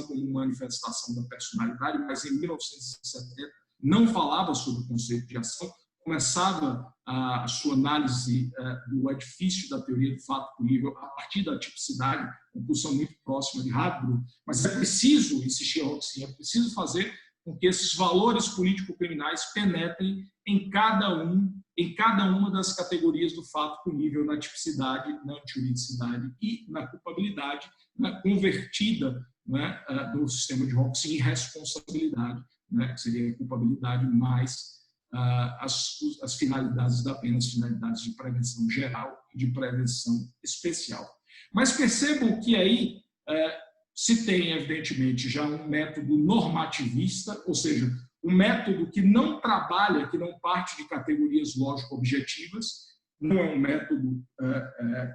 como manifestação da personalidade, mas em 1970 não falava sobre o conceito de ação, começava a sua análise do edifício da teoria do fato punível a partir da tipicidade, uma posição muito próxima de Radbruch, mas é preciso, insistir Oksin, é preciso fazer com que esses valores político-criminais penetrem em cada uma das categorias do fato punível, na tipicidade, na antijuridicidade e na culpabilidade, convertida, né, no sistema de Oksin em responsabilidade, né, que seria a culpabilidade mais as finalidades da pena, as finalidades de prevenção geral e de prevenção especial. Mas percebam que aí se tem, evidentemente, já um método normativista, ou seja, um método que não trabalha, que não parte de categorias lógico-objetivas, não é um método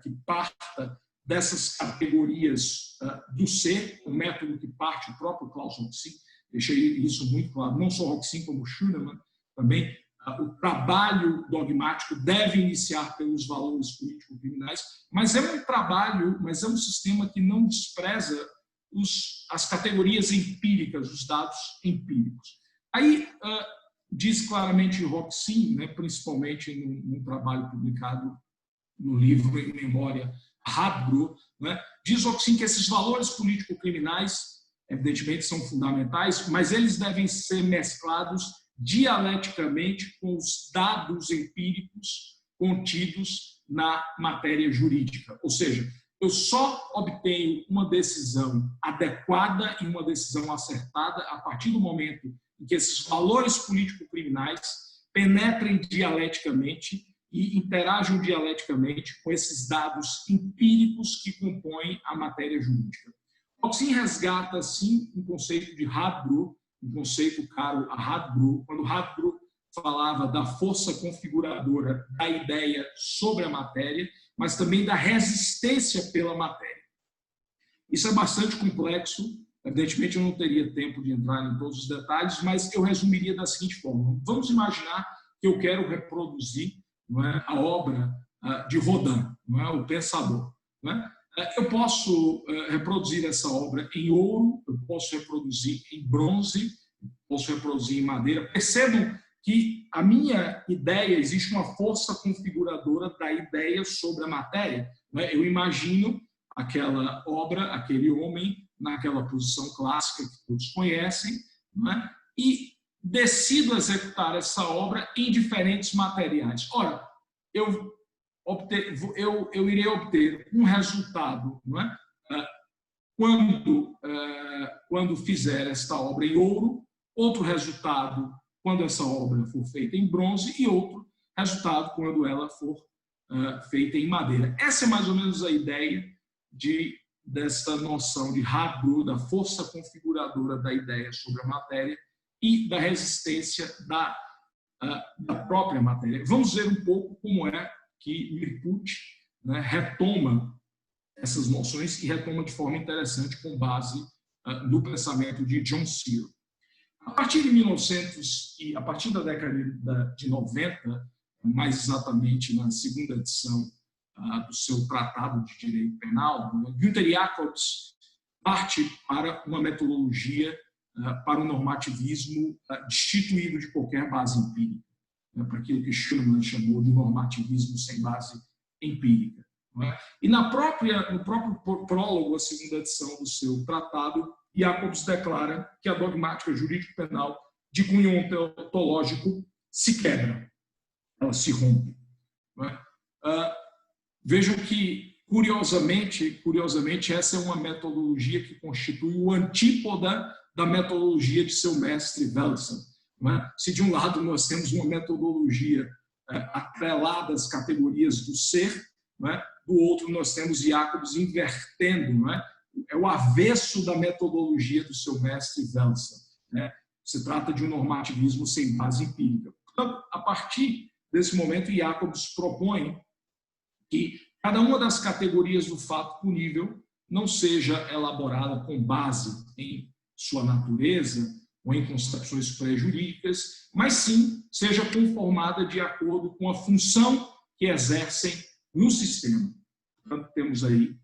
que parta dessas categorias do ser, um método que parte, o próprio Klaus Oksin, deixei isso muito claro, não só Oksin como Schunemann, também o trabalho dogmático deve iniciar pelos valores político-criminais, mas é um trabalho, mas é um sistema que não despreza as categorias empíricas, os dados empíricos. Aí diz claramente Oksin, né, principalmente num trabalho publicado no livro Em Memória Hadbro, né, diz Auxin que esses valores político-criminais, evidentemente, são fundamentais, mas eles devem ser mesclados dialeticamente com os dados empíricos contidos na matéria jurídica. Ou seja, eu só obtenho uma decisão adequada e uma decisão acertada a partir do momento em que esses valores político-criminais penetrem dialeticamente e interajam dialeticamente com esses dados empíricos que compõem a matéria jurídica. Auxin resgata, assim, um conceito de Hadbro, um conceito caro a Hadbro, quando Hadbro falava da força configuradora da ideia sobre a matéria, mas também da resistência pela matéria. Isso é bastante complexo, evidentemente eu não teria tempo de entrar em todos os detalhes, mas eu resumiria da seguinte forma. Vamos imaginar que eu quero reproduzir, não é, a obra de Rodin, não é, o Pensador. Não é? Eu posso reproduzir essa obra em ouro, eu posso reproduzir em bronze, posso reproduzir em madeira. Percebam que a minha ideia, existe uma força configuradora da ideia sobre a matéria. Né? Eu imagino aquela obra, aquele homem, naquela posição clássica que todos conhecem, né? E decido executar essa obra em diferentes materiais. Ora, eu irei obter um resultado, não é? Quando fizer esta obra em ouro, outro resultado quando essa obra for feita em bronze e outro resultado quando ela for feita em madeira. Essa é mais ou menos a ideia dessa noção de Hadbro, da força configuradora da ideia sobre a matéria e da resistência da própria matéria. Vamos ver um pouco como é que Lilliput, né, retoma essas noções e retoma de forma interessante com base no pensamento de John Searle. A partir de 1900 e a partir da década de 90, mais exatamente na segunda edição do seu Tratado de Direito Penal, Günther Jacobs parte para uma metodologia para o normativismo destituído de qualquer base empírica, para aquilo que Schumann chamou de normativismo sem base empírica. E no próprio prólogo à segunda edição do seu tratado, Jacobs declara que a dogmática jurídico-penal de cunho ontológico se quebra, ela se rompe. Vejam que, curiosamente, essa é uma metodologia que constitui o antípoda da metodologia de seu mestre Velsen. Se de um lado nós temos uma metodologia atrelada às categorias do ser, do outro nós temos Jacobs invertendo, é o avesso da metodologia do seu mestre Velsen. Se trata de um normativismo sem base empírica. Portanto, a partir desse momento, Jacobs propõe que cada uma das categorias do fato punível não seja elaborada com base em sua natureza ou em concepções pré-jurídicas, mas sim seja conformada de acordo com a função que exercem no sistema. Portanto, temos aí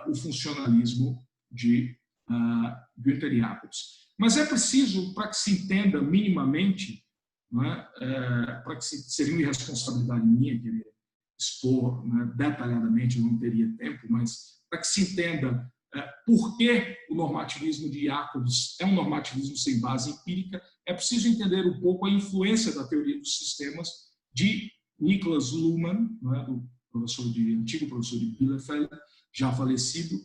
o funcionalismo de Günther Jacobs. Mas é preciso, para que se entenda minimamente, para que seria uma irresponsabilidade minha querer expor detalhadamente, eu não teria tempo, mas para que se entenda por que o normativismo de Jacobs é um normativismo sem base empírica, é preciso entender um pouco a influência da teoria dos sistemas de Niklas Luhmann, do antigo professor de Bielefeld, já falecido,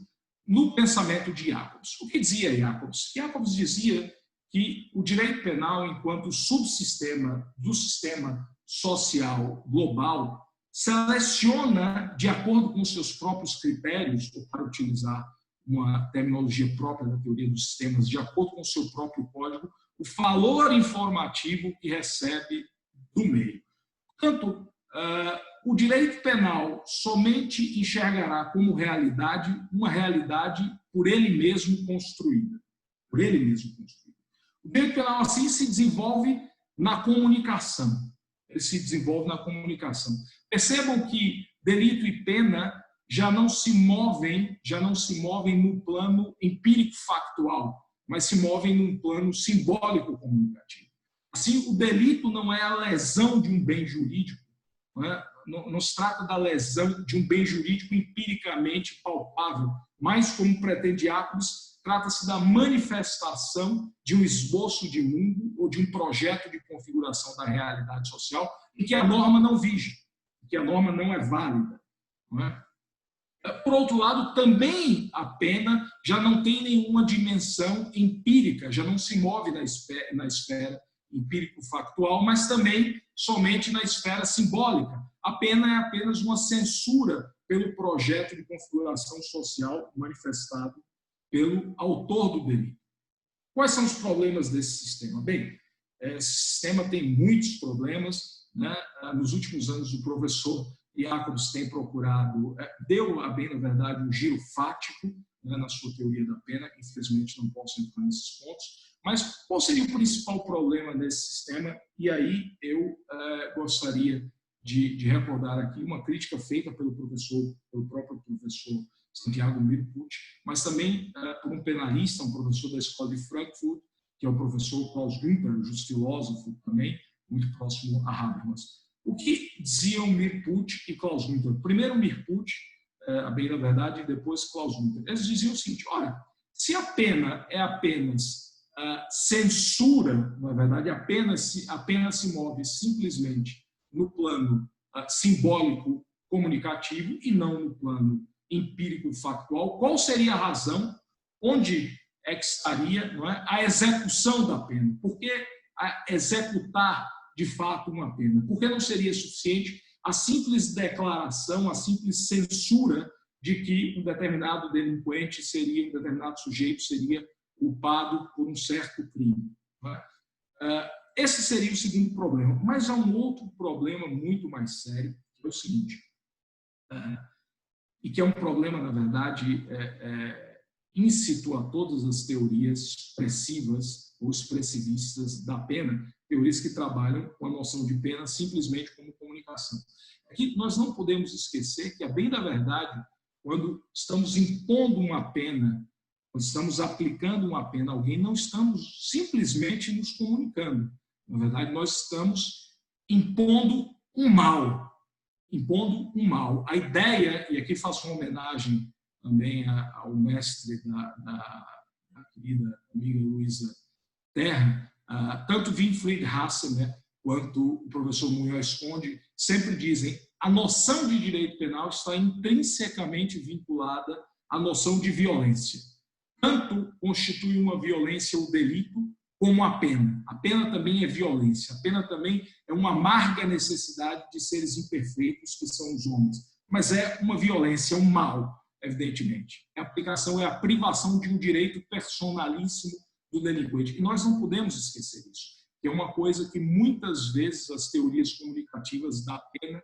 no pensamento de Jacobs. O que dizia Jacobs? Jacobs dizia que o direito penal, enquanto subsistema do sistema social global, seleciona, de acordo com seus próprios critérios, ou para utilizar uma terminologia própria da teoria dos sistemas, de acordo com o seu próprio código, o valor informativo que recebe do meio. Portanto, o direito penal somente enxergará como realidade uma realidade por ele mesmo construída. Por ele mesmo construída. O direito penal, assim, se desenvolve na comunicação. Ele se desenvolve na comunicação. Percebam que delito e pena já não se movem no plano empírico-factual, mas se movem num plano simbólico-comunicativo. Assim, o delito não é a lesão de um bem jurídico, não se trata da lesão de um bem jurídico empiricamente palpável, mas, como pretende Jacobs, trata-se da manifestação de um esboço de mundo ou de um projeto de configuração da realidade social em que a norma não vige, em que a norma não é válida. Não é? Por outro lado, também a pena já não tem nenhuma dimensão empírica, já não se move na esfera empírico-factual, mas também somente na esfera simbólica. A pena é apenas uma censura pelo projeto de configuração social manifestado pelo autor do delito. Quais são os problemas desse sistema? Bem, esse sistema tem muitos problemas, né? Nos últimos anos, o professor Jacobs tem procurado, deu, a bem na verdade, um giro fático, né, na sua teoria da pena. Infelizmente, não posso entrar nesses pontos. Mas qual seria o principal problema desse sistema? E aí eu gostaria de recordar aqui uma crítica feita pelo próprio professor Santiago Mirpucci, mas também por um penalista, um professor da Escola de Frankfurt, que é o professor Klaus Günther, justo filósofo também, muito próximo a Habermas. O que diziam Mirpucci e Klaus Günther? Primeiro Mirpucci, a bem da verdade, e depois Klaus Günther. Eles diziam o seguinte: olha, se a pena é apenas censura, na verdade, apenas se move simplesmente no plano simbólico comunicativo e não no plano empírico-factual, qual seria a razão, onde é que estaria, não é, a execução da pena? Por que executar de fato uma pena? Por que não seria suficiente a simples declaração, a simples censura de que um determinado delinquente seria, um determinado sujeito seria culpado por um certo crime? Não é? Esse seria o segundo problema. Mas há um outro problema muito mais sério, que é o seguinte, e que é um problema, na verdade, íncito a todas as teorias expressivas ou expressivistas da pena, teorias que trabalham com a noção de pena simplesmente como comunicação. Aqui nós não podemos esquecer que, a bem da verdade, quando estamos impondo uma pena, quando estamos aplicando uma pena a alguém, não estamos simplesmente nos comunicando. Na verdade, nós estamos impondo um mal. Impondo um mal. A ideia, e aqui faço uma homenagem também ao mestre da querida amiga Luísa Terra, tanto Winfried Hassemer quanto o professor Munhoz Conde sempre dizem: a noção de direito penal está intrinsecamente vinculada à noção de violência. Tanto constitui uma violência o delito como a pena. A pena também é violência. A pena também é uma amarga necessidade de seres imperfeitos que são os homens. Mas é uma violência, um mal, evidentemente. A aplicação é a privação de um direito personalíssimo do delinquente. E nós não podemos esquecer isso, que é uma coisa que muitas vezes as teorias comunicativas da pena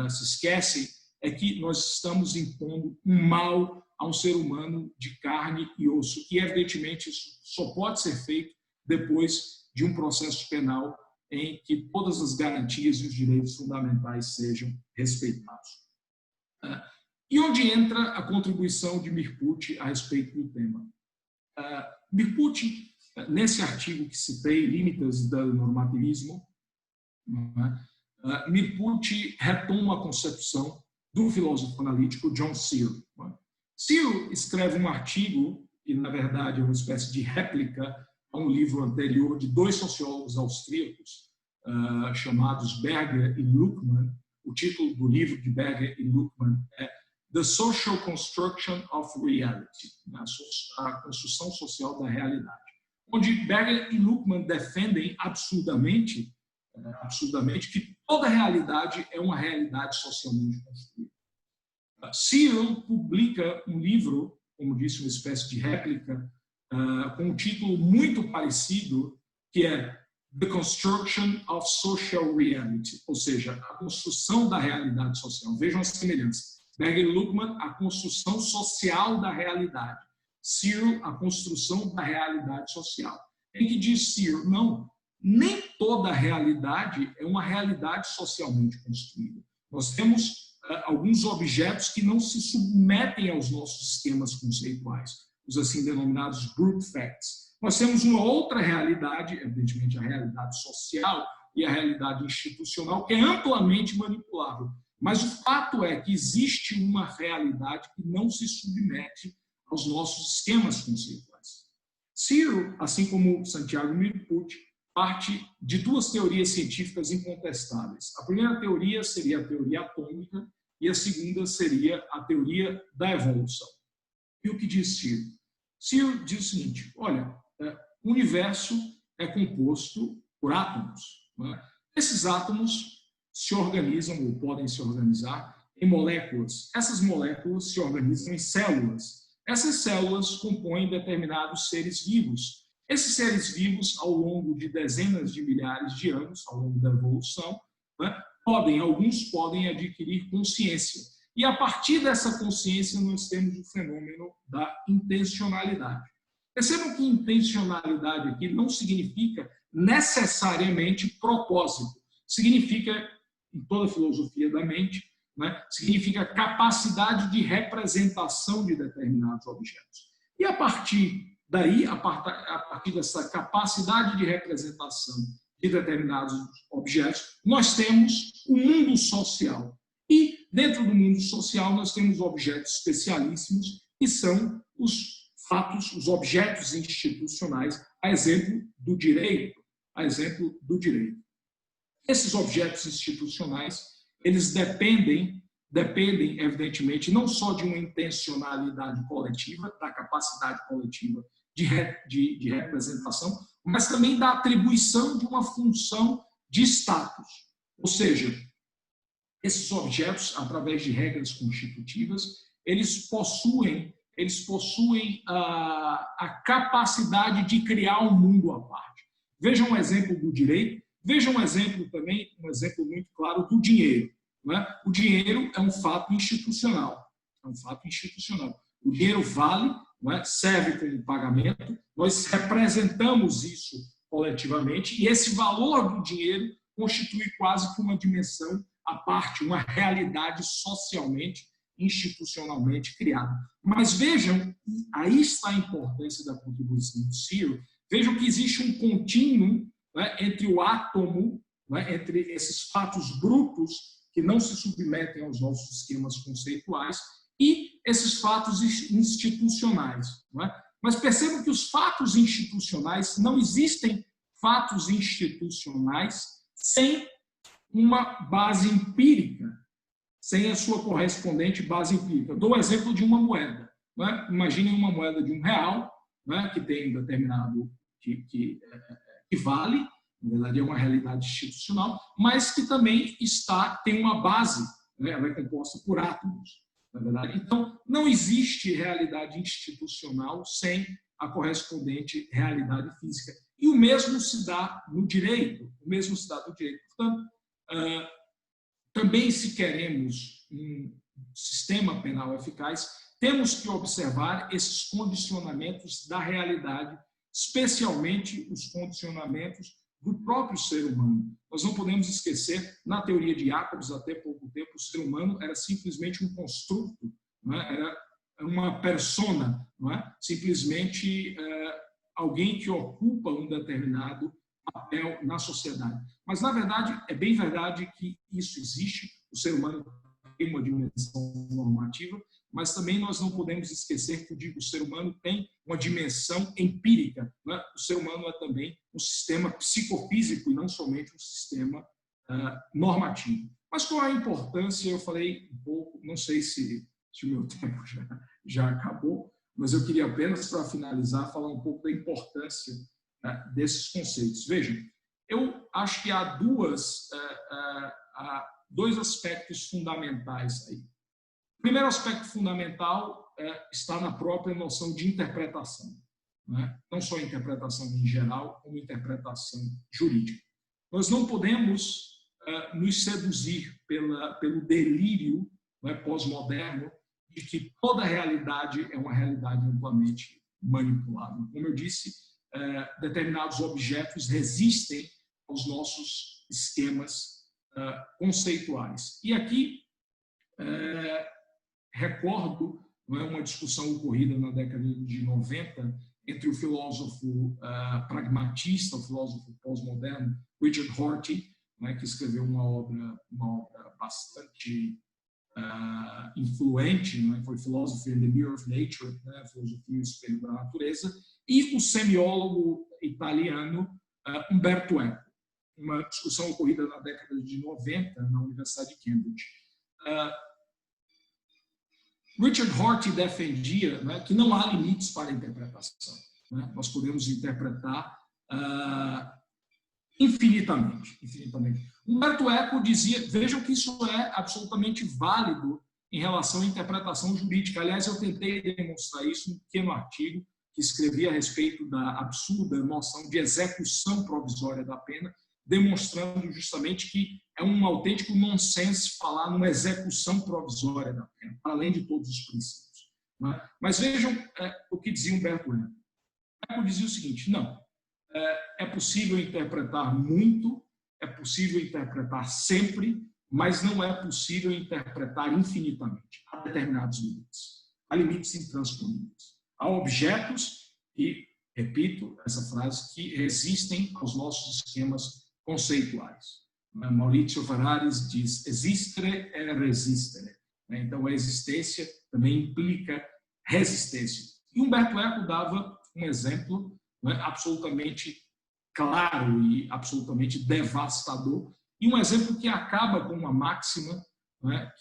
se esquecem, é que nós estamos impondo um mal a um ser humano de carne e osso. E, evidentemente, isso só pode ser feito depois de um processo penal em que todas as garantias e os direitos fundamentais sejam respeitados. E onde entra a contribuição de Mirpucci a respeito do tema? Mirpucci, nesse artigo que citei, Limites do Normativismo, Mirpucci retoma a concepção do filósofo analítico John Searle. Searle escreve um artigo, que na verdade é uma espécie de réplica a um livro anterior de dois sociólogos austríacos, chamados Berger e Luckmann. O título do livro de Berger e Luckmann é The Social Construction of Reality, a construção social da realidade, onde Berger e Luckmann defendem absurdamente que toda realidade é uma realidade socialmente construída. Searle publica um livro, como disse, uma espécie de réplica, com um título muito parecido, que é The Construction of Social Reality, ou seja, a construção da realidade social. Vejam as semelhanças. Berger e Luckmann, a construção social da realidade. Searle, a construção da realidade social. Em que diz Searle, não, nem toda realidade é uma realidade socialmente construída. Nós temos alguns objetos que não se submetem aos nossos esquemas conceituais, os assim denominados brute facts. Nós temos uma outra realidade, evidentemente a realidade social e a realidade institucional, que é amplamente manipulável. Mas o fato é que existe uma realidade que não se submete aos nossos esquemas conceituais. Searle, assim como Santiago Mirpucci, parte de duas teorias científicas incontestáveis. A primeira teoria seria a teoria atômica e a segunda seria a teoria da evolução. E o que diz Searle? Searle diz o seguinte: olha, o universo é composto por átomos. Não é? Esses átomos se organizam ou podem se organizar em moléculas. Essas moléculas se organizam em células. Essas células compõem determinados seres vivos. Esses seres vivos, ao longo de dezenas de milhares de anos, ao longo da evolução, né, alguns podem adquirir consciência. E a partir dessa consciência nós temos o fenômeno da intencionalidade. Percebam que intencionalidade aqui não significa necessariamente propósito. Significa, em toda a filosofia da mente, né, significa capacidade de representação de determinados objetos. E a partir daí, a partir dessa capacidade de representação de determinados objetos, nós temos o mundo social. E, dentro do mundo social, nós temos objetos especialíssimos, que são os fatos, os objetos institucionais, a exemplo do direito. Esses objetos institucionais, eles dependem, evidentemente, não só de uma intencionalidade coletiva, da capacidade coletiva de representação, mas também da atribuição de uma função de status. Ou seja, esses objetos, através de regras constitutivas, eles possuem a capacidade de criar um mundo à parte. Vejam um exemplo do direito, vejam um exemplo também, um exemplo muito claro do dinheiro. Não é? O dinheiro é um fato institucional. O dinheiro vale, não é? Serve como pagamento, nós representamos isso coletivamente e esse valor do dinheiro constitui quase que uma dimensão à parte, uma realidade socialmente, institucionalmente criada. Mas vejam, aí está a importância da contribuição do Searle, vejam que existe um contínuo, né, entre o átomo, né, entre esses fatos brutos que não se submetem aos nossos esquemas conceituais e esses fatos institucionais. Não é? Mas percebam que os fatos institucionais, não existem fatos institucionais sem uma base empírica, sem a sua correspondente base empírica. Eu dou o exemplo de uma moeda. Não é? Imaginem uma moeda de R$1, não é? Que tem determinado, que vale, na verdade é uma realidade institucional, mas que também tem uma base, né? Ela é composta por átomos, na verdade. Então, não existe realidade institucional sem a correspondente realidade física. E o mesmo se dá no direito. Portanto, também se queremos um sistema penal eficaz, temos que observar esses condicionamentos da realidade, especialmente os condicionamentos do próprio ser humano. Nós não podemos esquecer, na teoria de Jacobs, até pouco tempo, o ser humano era simplesmente um construto, não é? Era uma persona, não é? Simplesmente alguém que ocupa um determinado papel na sociedade. Mas, na verdade, é bem verdade que isso existe, o ser humano tem uma dimensão normativa, mas também nós não podemos esquecer que o ser humano tem uma dimensão empírica. Né? O ser humano é também um sistema psicofísico e não somente um sistema normativo. Mas qual é a importância? Eu falei um pouco, não sei se o meu tempo já acabou, mas eu queria apenas, para finalizar, falar um pouco da importância desses conceitos. Vejam, eu acho que há dois aspectos fundamentais aí. O primeiro aspecto fundamental está na própria noção de interpretação, né? Não só interpretação em geral, como interpretação jurídica. Nós não podemos nos seduzir pelo delírio, né, pós-moderno de que toda realidade é uma realidade amplamente manipulável. Como eu disse, determinados objetos resistem aos nossos esquemas conceituais. E aqui recordo, não é, uma discussão ocorrida na década de 90 entre o filósofo pragmatista, o filósofo pós-moderno Richard Rorty, né, que escreveu uma obra bastante influente, né? Foi Philosophy and the Mirror of Nature, né? Filosofia e o Espelho da Natureza, e o semiólogo italiano Umberto Eco, uma discussão ocorrida na década de 90 na Universidade de Cambridge. Richard Rorty defendia, né, que não há limites para a interpretação, né? Nós podemos interpretar infinitamente. Umberto Eco dizia, vejam que isso é absolutamente válido em relação à interpretação jurídica. Aliás, eu tentei demonstrar isso num pequeno artigo que escrevi a respeito da absurda noção de execução provisória da pena, demonstrando justamente que é um autêntico nonsense falar numa execução provisória da pena, para além de todos os princípios. Né? Mas vejam o que dizia Umberto Eco. Eco dizia o seguinte, não, é possível interpretar muito, é possível interpretar sempre, mas não é possível interpretar infinitamente. Há determinados limites. Há limites intransponíveis. Há objetos, e repito essa frase, que resistem aos nossos esquemas conceituais. Maurizio Ferrari diz, existere e resistere. Então, a existência também implica resistência. E Umberto Eco dava um exemplo, né, absolutamente claro e absolutamente devastador, e um exemplo que acaba com uma máxima, né,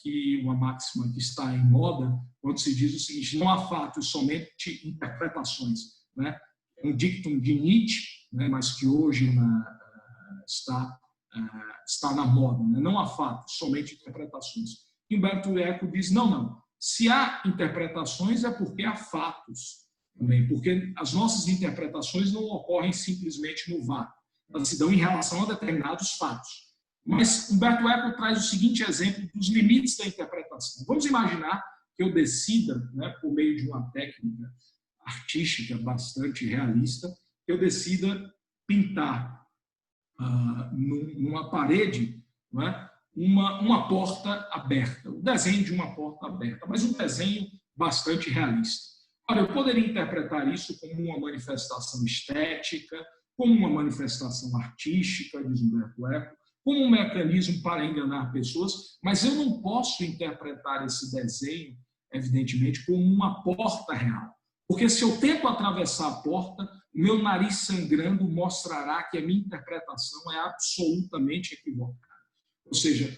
uma máxima que está em moda, quando se diz o seguinte, não há fatos, somente interpretações. Né? Um dictum de Nietzsche, né, mas que hoje está na moda. Né? Não há fatos, somente interpretações. E Umberto Eco diz, não. Se há interpretações é porque há fatos. Também, porque as nossas interpretações não ocorrem simplesmente no vácuo, elas se dão em relação a determinados fatos. Mas Umberto Eco traz o seguinte exemplo dos limites da interpretação. Vamos imaginar que eu decida, né, por meio de uma técnica artística bastante realista, que eu decida pintar numa parede, né, uma porta aberta, o desenho de uma porta aberta, mas um desenho bastante realista. Olha, eu poderia interpretar isso como uma manifestação estética, como uma manifestação artística, diz Umberto Eco, como um mecanismo para enganar pessoas, mas eu não posso interpretar esse desenho, evidentemente, como uma porta real. Porque se eu tento atravessar a porta, meu nariz sangrando mostrará que a minha interpretação é absolutamente equivocada. Ou seja,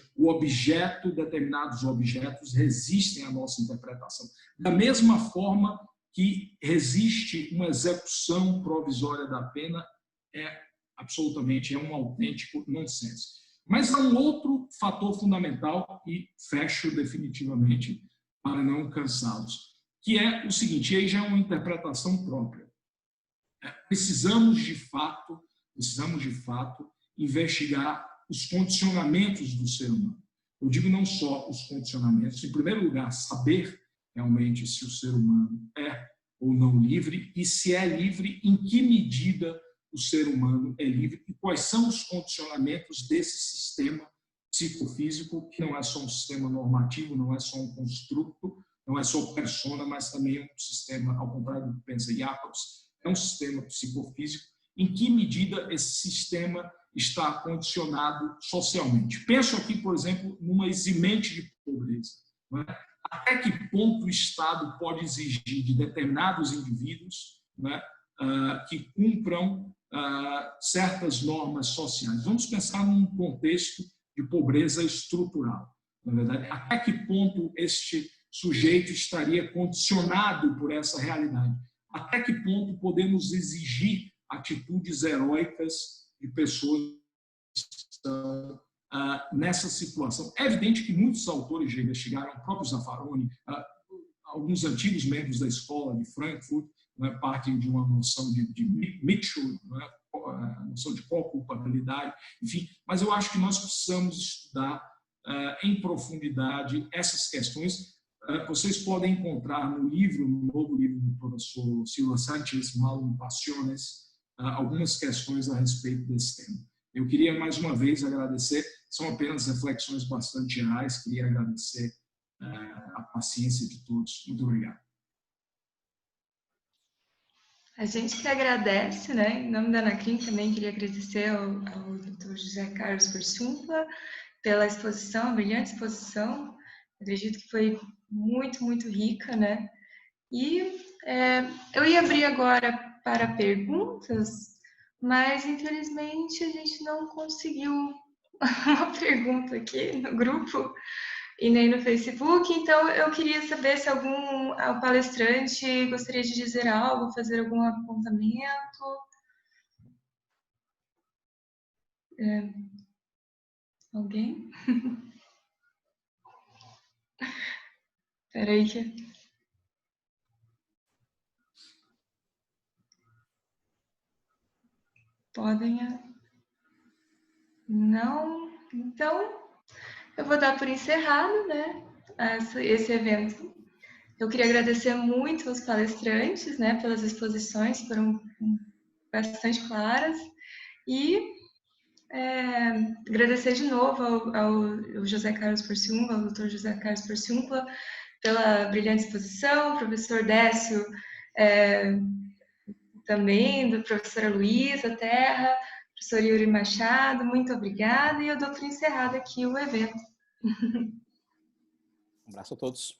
determinados objetos resistem à nossa interpretação. Da mesma forma que resiste uma execução provisória da pena, é um autêntico nonsense. Mas há um outro fator fundamental, e fecho definitivamente para não cansá-los, que é o seguinte, e aí já é uma interpretação própria. Precisamos de fato, investigar os condicionamentos do ser humano. Eu digo não só os condicionamentos, em primeiro lugar, saber realmente se o ser humano é ou não livre, e se é livre, em que medida o ser humano é livre, e quais são os condicionamentos desse sistema psicofísico, que não é só um sistema normativo, não é só um construto, não é só persona, mas também é um sistema, ao contrário do que pensa Jacobs, é um sistema psicofísico, em que medida esse sistema está condicionado socialmente. Penso aqui, por exemplo, numa eximente de pobreza. Não é? Até que ponto o Estado pode exigir de determinados indivíduos, né, que cumpram certas normas sociais? Vamos pensar num contexto de pobreza estrutural. Na verdade, até que ponto este sujeito estaria condicionado por essa realidade? Até que ponto podemos exigir atitudes heróicas de pessoas que estão nessa situação? É evidente que muitos autores já investigaram, o próprio Zaffaroni, alguns antigos membros da escola de Frankfurt, né, partem de uma noção de Mitchell, né, a noção de co-culpabilidade, enfim, mas eu acho que nós precisamos estudar em profundidade essas questões. Vocês podem encontrar no novo livro do professor Silva Sánchez, Malum Passiones, algumas questões a respeito desse tema. Eu queria mais uma vez agradecer, são apenas reflexões bastante gerais, queria agradecer a paciência de todos. Muito obrigado. A gente que agradece, né? Em nome da Anacrim também queria agradecer ao Dr. José Carlos Persúmpla pela exposição, a brilhante exposição. Acredito que foi muito, muito rica, né? E eu ia abrir agora para perguntas, mas infelizmente a gente não conseguiu uma pergunta aqui no grupo e nem no Facebook, então eu queria saber se algum palestrante gostaria de dizer algo, fazer algum apontamento. Alguém? Espera aí que... Podem... Não? Então, eu vou dar por encerrado, né, esse evento. Eu queria agradecer muito aos palestrantes, né, pelas exposições, foram bastante claras. E agradecer de novo ao José Carlos Porciúncula, ao Dr. José Carlos Porciúncula, pela brilhante exposição, professor Décio, também, da professora Luísa Terra, professor Yuri Machado, muito obrigada, e eu dou por encerrado aqui o evento. Um abraço a todos.